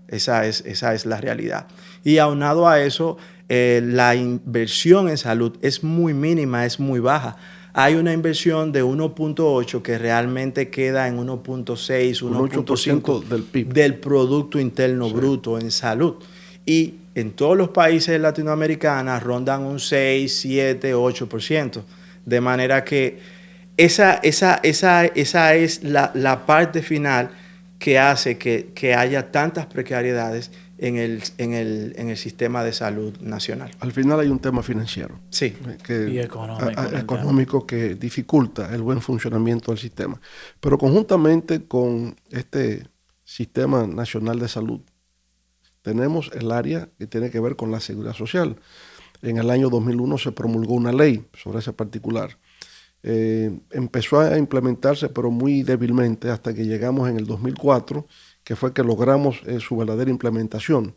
Esa es la realidad. Y aunado a eso, la inversión en salud es muy mínima, es muy baja. Hay una inversión de 1.8 que realmente queda en 1.6, 1.5 del PIB. Del Producto Interno Bruto en salud. Y en todos los países latinoamericanos rondan un 6, 7, 8%. De manera que esa es la parte final que hace que haya tantas precariedades en el sistema de salud nacional. Al final hay un tema financiero. Sí. Y económico que dificulta el buen funcionamiento del sistema. Pero conjuntamente con este Sistema Nacional de Salud, tenemos el área que tiene que ver con la seguridad social. En el año 2001 se promulgó una ley sobre ese particular. Empezó a implementarse, pero muy débilmente, hasta que llegamos en el 2004, que fue que logramos su verdadera implementación.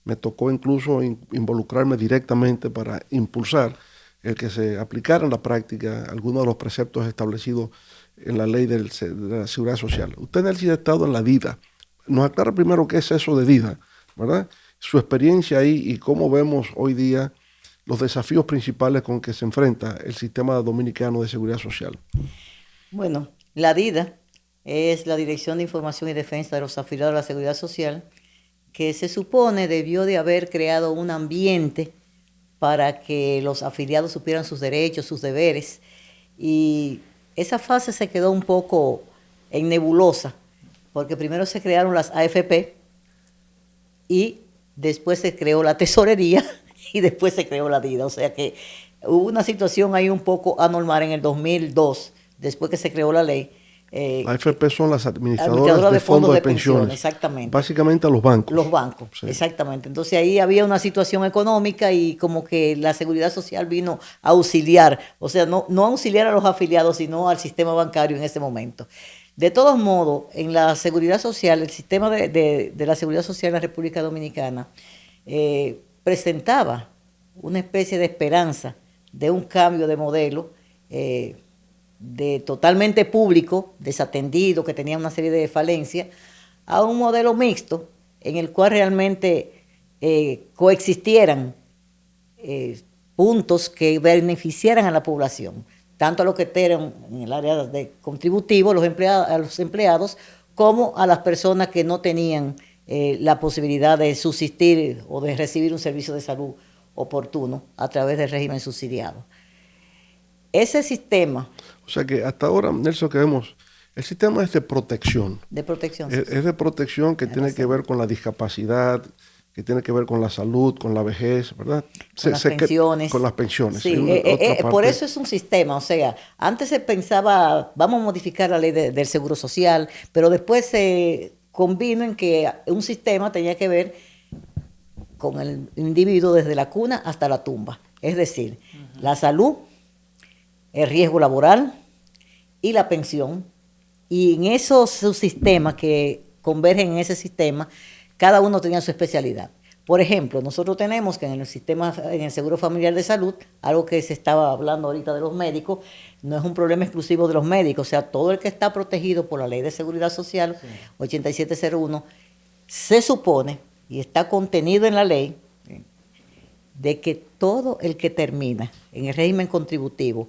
Me tocó incluso involucrarme directamente para impulsar el que se aplicara en la práctica algunos de los preceptos establecidos en la ley de la seguridad social. Usted, Nelcy, ha estado en la DIDA. Nos aclara primero qué es eso de DIDA, ¿verdad? Su experiencia ahí y cómo vemos hoy día los desafíos principales con que se enfrenta el sistema dominicano de seguridad social. Bueno, la DIDA es la Dirección de Información y Defensa de los Afiliados a la Seguridad Social, que se supone debió de haber creado un ambiente para que los afiliados supieran sus derechos, sus deberes, y esa fase se quedó un poco en nebulosa, porque primero se crearon las AFP y después se creó la tesorería y después se creó la DIDA. O sea que hubo una situación ahí un poco anormal en el 2002, después que se creó la ley. La AFP son las administradoras de fondos de pensiones. Exactamente. Básicamente a los bancos. Los bancos, sí. Exactamente. Entonces ahí había una situación económica y como que la seguridad social vino a auxiliar, o sea, no auxiliar a los afiliados, sino al sistema bancario en ese momento. De todos modos, en la seguridad social, el sistema de la seguridad social en la República Dominicana presentaba una especie de esperanza de un cambio de modelo de totalmente público, desatendido, que tenía una serie de falencias, a un modelo mixto en el cual realmente coexistieran puntos que beneficiaran a la población, tanto a los que eran en el área de contributivo, a los empleados, como a las personas que no tenían la posibilidad de subsistir o de recibir un servicio de salud oportuno a través del régimen subsidiado. Ese sistema... O sea que hasta ahora, Nelson, que vemos, el sistema es de protección. De protección. Es de protección que tiene que ver con la discapacidad, que tiene que ver con la salud, con la vejez, ¿verdad? Con las pensiones. Con las pensiones. Sí, por eso es un sistema. O sea, antes se pensaba, vamos a modificar la ley del Seguro Social, pero después se convino en que un sistema tenía que ver con el individuo desde la cuna hasta la tumba. Es decir, la salud, el riesgo laboral y la pensión. Y en esos subsistemas que convergen en ese sistema, cada uno tenía su especialidad. Por ejemplo, nosotros tenemos que en el Seguro Familiar de Salud, algo que se estaba hablando ahorita de los médicos, no es un problema exclusivo de los médicos, o sea, todo el que está protegido por la Ley de Seguridad Social, 8701, se supone, y está contenido en la ley, de que todo el que termina en el régimen contributivo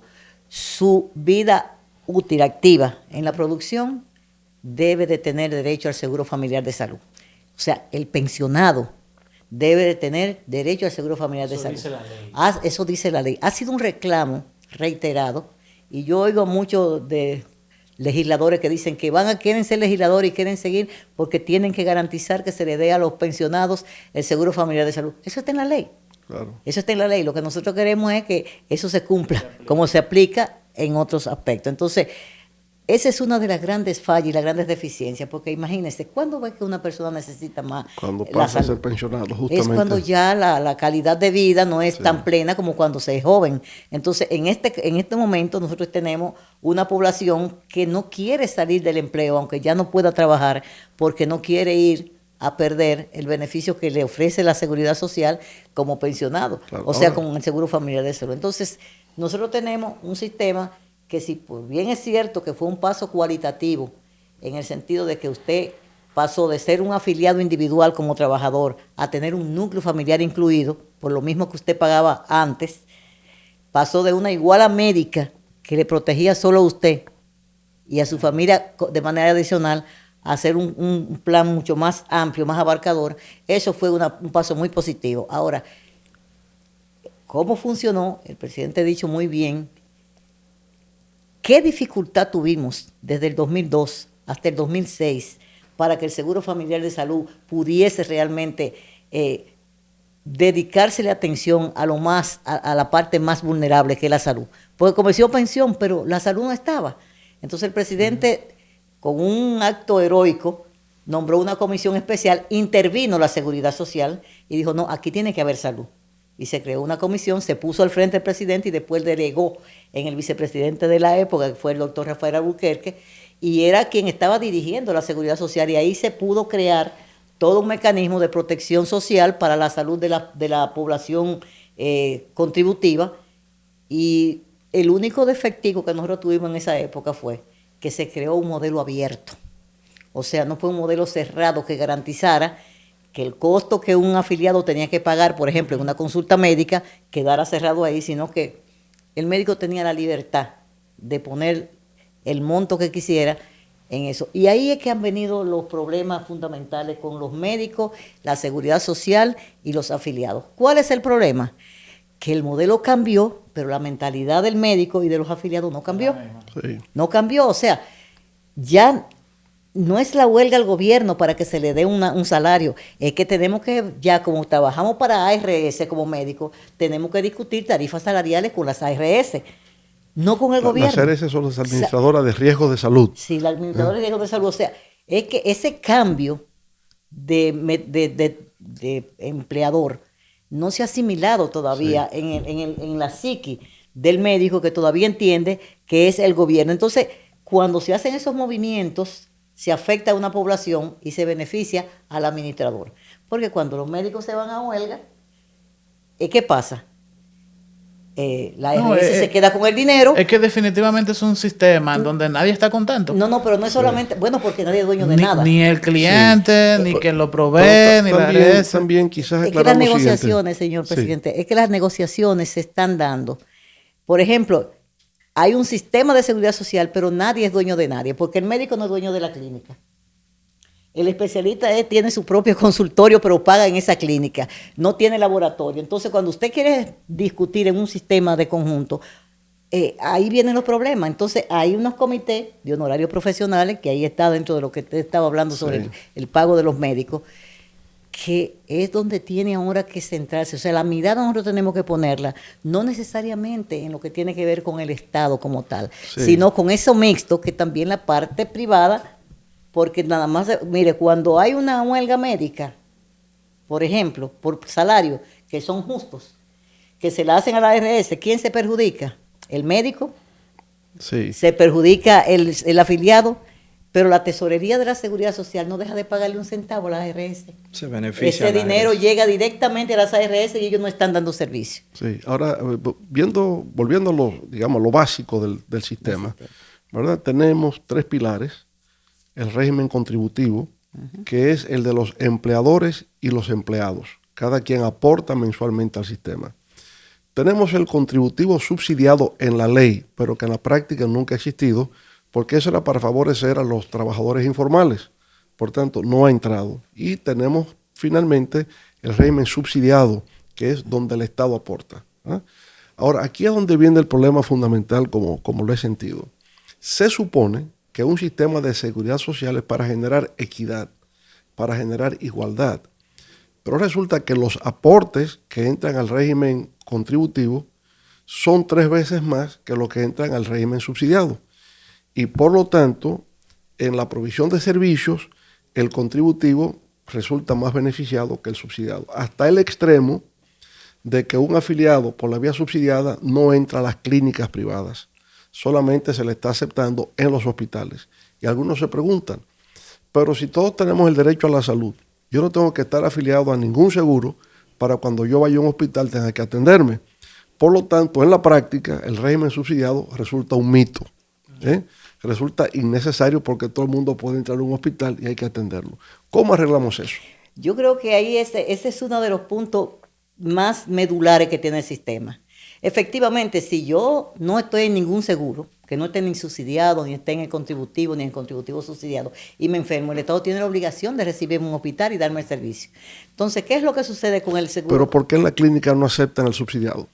su vida útil, activa en la producción, debe de tener derecho al Seguro Familiar de Salud. O sea, el pensionado debe de tener derecho al Seguro Familiar de Salud. Dice la ley. Eso dice la ley. Ha sido un reclamo reiterado y yo oigo muchos de legisladores que dicen que quieren ser legisladores y quieren seguir porque tienen que garantizar que se le dé a los pensionados el Seguro Familiar de Salud. Eso está en la ley. Claro. Eso está en la ley. Lo que nosotros queremos es que eso se cumpla como se aplica en otros aspectos. Entonces, esa es una de las grandes fallas y las grandes deficiencias, porque imagínense, ¿cuándo ve que una persona necesita más Cuando la pasa a salud? ser pensionado, justamente. Es cuando ya la calidad de vida no es Sí. tan plena como cuando se es joven. Entonces, en este momento nosotros tenemos una población que no quiere salir del empleo, aunque ya no pueda trabajar, porque no quiere ir a perder el beneficio que le ofrece la seguridad social como pensionado, Claro. o sea, Ahora- con el seguro familiar de salud. Entonces, nosotros tenemos un sistema que, si por bien es cierto que fue un paso cualitativo, en el sentido de que usted pasó de ser un afiliado individual como trabajador a tener un núcleo familiar incluido, por lo mismo que usted pagaba antes, pasó de una iguala médica que le protegía solo a usted y a su familia de manera adicional a hacer un plan mucho más amplio, más abarcador. Eso fue un paso muy positivo. Ahora, ¿cómo funcionó? El presidente ha dicho muy bien qué dificultad tuvimos desde el 2002 hasta el 2006 para que el Seguro Familiar de Salud pudiese realmente dedicársele atención a lo más, a la parte más vulnerable, que es la salud. Porque comenzó pensión, pero la salud no estaba. Entonces el presidente, con un acto heroico, nombró una comisión especial, intervino la seguridad social y dijo, no, aquí tiene que haber salud. Y se creó una comisión, se puso al frente del presidente y después delegó en el vicepresidente de la época, que fue el doctor Rafael Albuquerque, y era quien estaba dirigiendo la seguridad social, y ahí se pudo crear todo un mecanismo de protección social para la salud de la población contributiva. Y el único defectivo que nosotros tuvimos en esa época fue que se creó un modelo abierto. O sea, no fue un modelo cerrado que garantizara que el costo que un afiliado tenía que pagar, por ejemplo, en una consulta médica, quedara cerrado ahí, sino que el médico tenía la libertad de poner el monto que quisiera en eso. Y ahí es que han venido los problemas fundamentales con los médicos, la seguridad social y los afiliados. ¿Cuál es el problema? Que el modelo cambió, pero la mentalidad del médico y de los afiliados no cambió. Sí. No cambió, o sea, ya no es la huelga al gobierno para que se le dé un salario, es que tenemos que, ya como trabajamos para ARS como médicos, tenemos que discutir tarifas salariales con las ARS, no con el gobierno. Las ARS son las administradoras de riesgos de salud. Sí, la administradora de riesgos de salud, o sea, es que ese cambio de empleador no se ha asimilado todavía en la psiqui del médico, que todavía entiende que es el gobierno. Entonces, cuando se hacen esos movimientos, se afecta a una población y se beneficia al administrador. Porque cuando los médicos se van a huelga, ¿qué pasa? La ARS se queda con el dinero. Es que definitivamente es un sistema en donde nadie está contento. No, pero no es solamente, bueno, porque nadie es dueño de nada. Ni el cliente, ni quien lo provee, Pero ni la también, ARS. también quizás Es que aclarar las lo siguiente. negociaciones, señor Sí. presidente, es que las negociaciones se están dando. Por ejemplo, hay un sistema de seguridad social, pero nadie es dueño de nadie, porque el médico no es dueño de la clínica. El especialista tiene su propio consultorio, pero paga en esa clínica. No tiene laboratorio. Entonces, cuando usted quiere discutir en un sistema de conjunto, ahí vienen los problemas. Entonces, hay unos comités de honorarios profesionales, que ahí está dentro de lo que usted estaba hablando sobre Sí. el pago de los médicos, que es donde tiene ahora que centrarse. O sea, la mirada nosotros tenemos que ponerla, no necesariamente en lo que tiene que ver con el Estado como tal, Sí. sino con eso mixto, que también la parte privada, porque nada más, mire, cuando hay una huelga médica, por ejemplo, por salario, que son justos, que se la hacen a la ARS, ¿quién se perjudica? El médico, Sí. se perjudica el afiliado, pero la tesorería de la Seguridad Social no deja de pagarle un centavo a la ARS. Se beneficia. Ese a la dinero ARS. llega directamente a las ARS y ellos no están dando servicio. Sí, ahora volviendo a lo básico del sistema, ¿verdad? Tenemos tres pilares. El régimen contributivo, que es el de los empleadores y los empleados. Cada quien aporta mensualmente al sistema. Tenemos el contributivo subsidiado en la ley, pero que en la práctica nunca ha existido, porque eso era para favorecer a los trabajadores informales. Por tanto, no ha entrado. Y tenemos finalmente el régimen subsidiado, que es donde el Estado aporta. ¿Ah? Ahora, aquí es donde viene el problema fundamental, como lo he sentido. Se supone que un sistema de seguridad social es para generar equidad, para generar igualdad. Pero resulta que los aportes que entran al régimen contributivo son 3 veces más que los que entran al régimen subsidiado. y por lo tanto, en la provisión de servicios, el contributivo resulta más beneficiado que el subsidiado, hasta el extremo de que un afiliado por la vía subsidiada no entra a las clínicas privadas, solamente se le está aceptando en los hospitales. Y algunos se preguntan, pero si todos tenemos el derecho a la salud, yo no tengo que estar afiliado a ningún seguro para cuando yo vaya a un hospital tenga que atenderme. Por lo tanto, en la práctica, el régimen subsidiado resulta un mito. Resulta innecesario porque todo el mundo puede entrar a un hospital y hay que atenderlo. ¿Cómo arreglamos eso? Yo creo que ahí ese es uno de los puntos más medulares que tiene el sistema. Efectivamente, si yo no estoy en ningún seguro, que no esté ni subsidiado, ni esté en el contributivo, ni en el contributivo subsidiado, y me enfermo, el Estado tiene la obligación de recibirme en un hospital y darme el servicio. Entonces, ¿qué es lo que sucede con el seguro? Pero ¿por qué en la clínica no aceptan el subsidiado?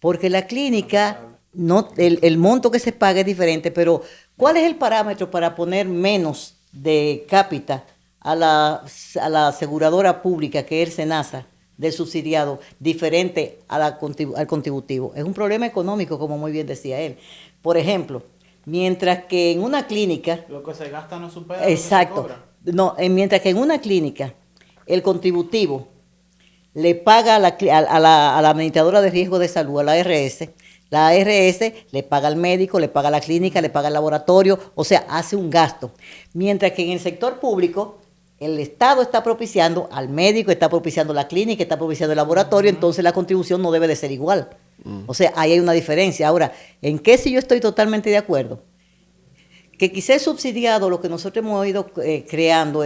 Porque la clínica, no, el monto que se paga es diferente, pero ¿cuál es el parámetro para poner menos de cápita a la aseguradora pública, que es el SENASA, del subsidiado, diferente al contributivo? Es un problema económico, como muy bien decía él. Por ejemplo, mientras que en una clínica... Lo que se gasta no supera exacto, lo que se cobra. No, mientras que en una clínica el contributivo le paga a la administradora de riesgo de salud, a la ARS, la ARS le paga al médico, le paga a la clínica, le paga al laboratorio, o sea, hace un gasto. Mientras que en el sector público, el Estado está propiciando al médico, está propiciando la clínica, está propiciando el laboratorio, entonces la contribución no debe de ser igual. O sea, ahí hay una diferencia. Ahora, ¿en qué sí yo estoy totalmente de acuerdo? Que quizá el subsidiado, lo que nosotros hemos ido creando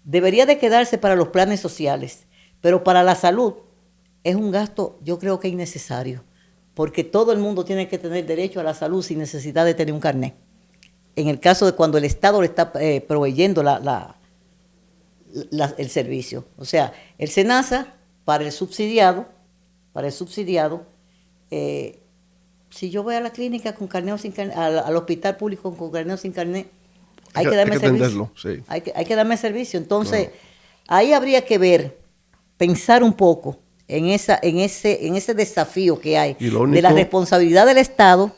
debería de quedarse para los planes sociales, pero para la salud es un gasto, yo creo que innecesario, porque todo el mundo tiene que tener derecho a la salud sin necesidad de tener un carnet. En el caso de cuando el Estado le está proveyendo el servicio. O sea, el SENASA para el subsidiado, si yo voy a la clínica con carnet o sin carnet, al hospital público con carnet o sin carnet, hay que darme servicio. Sí. Hay que darme servicio. Entonces, ahí habría que ver, pensar un poco en ese desafío que hay de la responsabilidad del Estado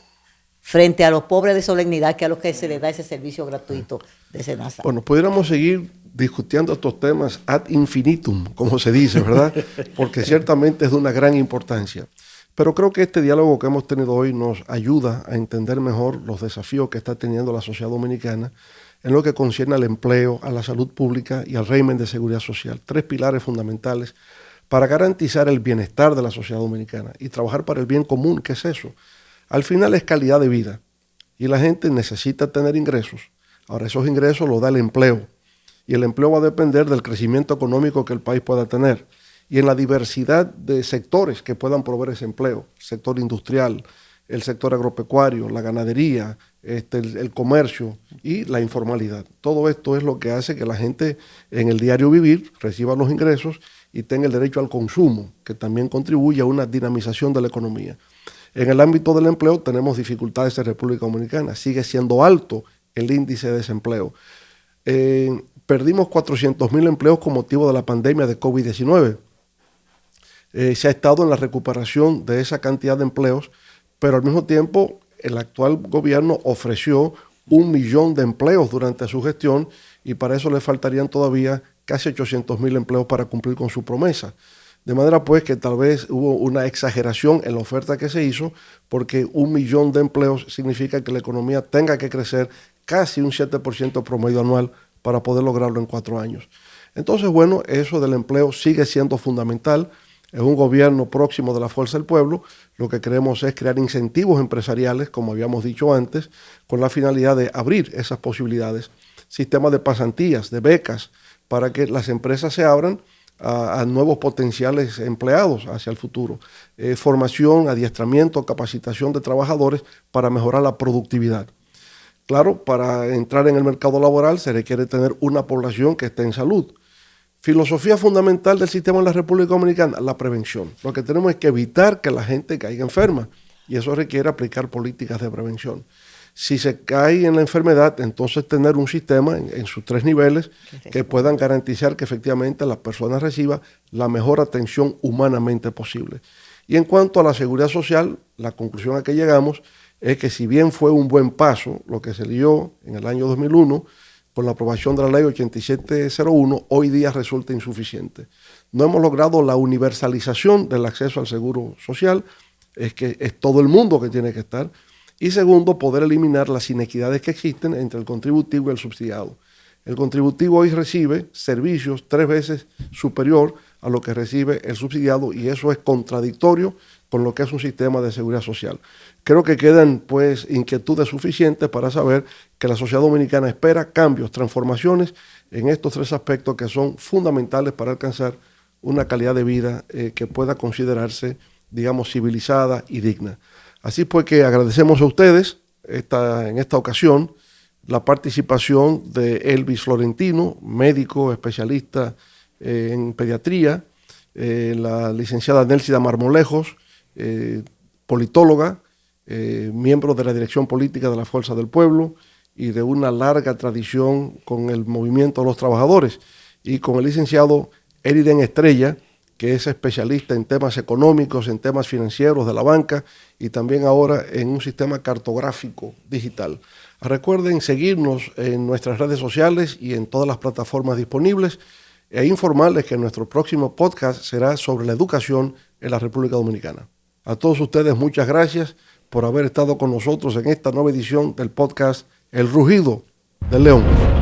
frente a los pobres de solemnidad, que a los que se les da ese servicio gratuito de SENASA. Bueno, pudiéramos seguir discutiendo estos temas ad infinitum, como se dice, ¿verdad? Porque ciertamente es de una gran importancia. Pero creo que este diálogo que hemos tenido hoy nos ayuda a entender mejor los desafíos que está teniendo la sociedad dominicana en lo que concierne al empleo, a la salud pública y al régimen de seguridad social. 3 pilares fundamentales para garantizar el bienestar de la sociedad dominicana y trabajar para el bien común. ¿Qué es eso? Al final es calidad de vida y la gente necesita tener ingresos. Ahora, esos ingresos los da el empleo y el empleo va a depender del crecimiento económico que el país pueda tener y en la diversidad de sectores que puedan proveer ese empleo, el sector industrial, el sector agropecuario, la ganadería, el comercio y la informalidad. Todo esto es lo que hace que la gente en el diario vivir reciba los ingresos y tenga el derecho al consumo, que también contribuye a una dinamización de la economía. En el ámbito del empleo tenemos dificultades en República Dominicana, sigue siendo alto el índice de desempleo. Perdimos 400,000 empleos con motivo de la pandemia de COVID-19. Se ha estado en la recuperación de esa cantidad de empleos, pero al mismo tiempo el actual gobierno ofreció 1 millón de empleos durante su gestión y para eso le faltarían todavía casi 800,000 empleos para cumplir con su promesa. De manera pues que tal vez hubo una exageración en la oferta que se hizo porque 1 millón de empleos significa que la economía tenga que crecer casi un 7% promedio anual para poder lograrlo en 4 años. Entonces, bueno, eso del empleo sigue siendo fundamental. Es un gobierno próximo de la Fuerza del Pueblo. Lo que queremos es crear incentivos empresariales, como habíamos dicho antes, con la finalidad de abrir esas posibilidades. Sistemas de pasantías, de becas, para que las empresas se abran a nuevos potenciales empleados hacia el futuro. Formación, adiestramiento, capacitación de trabajadores para mejorar la productividad. Claro, para entrar en el mercado laboral se requiere tener una población que esté en salud. Filosofía fundamental del sistema en la República Dominicana, la prevención. Lo que tenemos es que evitar que la gente caiga enferma y eso requiere aplicar políticas de prevención. Si se cae en la enfermedad, entonces tener un sistema en sus 3 niveles que puedan garantizar que efectivamente las personas reciban la mejor atención humanamente posible. Y en cuanto a la seguridad social, la conclusión a que llegamos es que si bien fue un buen paso lo que se dio en el año 2001, con la aprobación de la ley 8701, hoy día resulta insuficiente. No hemos logrado la universalización del acceso al seguro social, es que es todo el mundo que tiene que estar. Y segundo, poder eliminar las inequidades que existen entre el contributivo y el subsidiado. El contributivo hoy recibe servicios 3 veces superior a lo que recibe el subsidiado y eso es contradictorio con lo que es un sistema de seguridad social. Creo que quedan pues inquietudes suficientes para saber que la sociedad dominicana espera cambios, transformaciones en estos 3 aspectos que son fundamentales para alcanzar una calidad de vida que pueda considerarse, digamos, civilizada y digna. Así pues que agradecemos a ustedes en esta ocasión la participación de Elvis Florentino, médico especialista en pediatría, la licenciada Nélcida Marmolejos, politóloga, miembro de la dirección política de la Fuerza del Pueblo y de una larga tradición con el movimiento de los trabajadores, y con el licenciado Eriden Estrella, que es especialista en temas económicos, en temas financieros de la banca y también ahora en un sistema cartográfico digital. Recuerden seguirnos en nuestras redes sociales y en todas las plataformas disponibles e informarles que nuestro próximo podcast será sobre la educación en la República Dominicana. A todos ustedes muchas gracias por haber estado con nosotros en esta nueva edición del podcast El Rugido del León.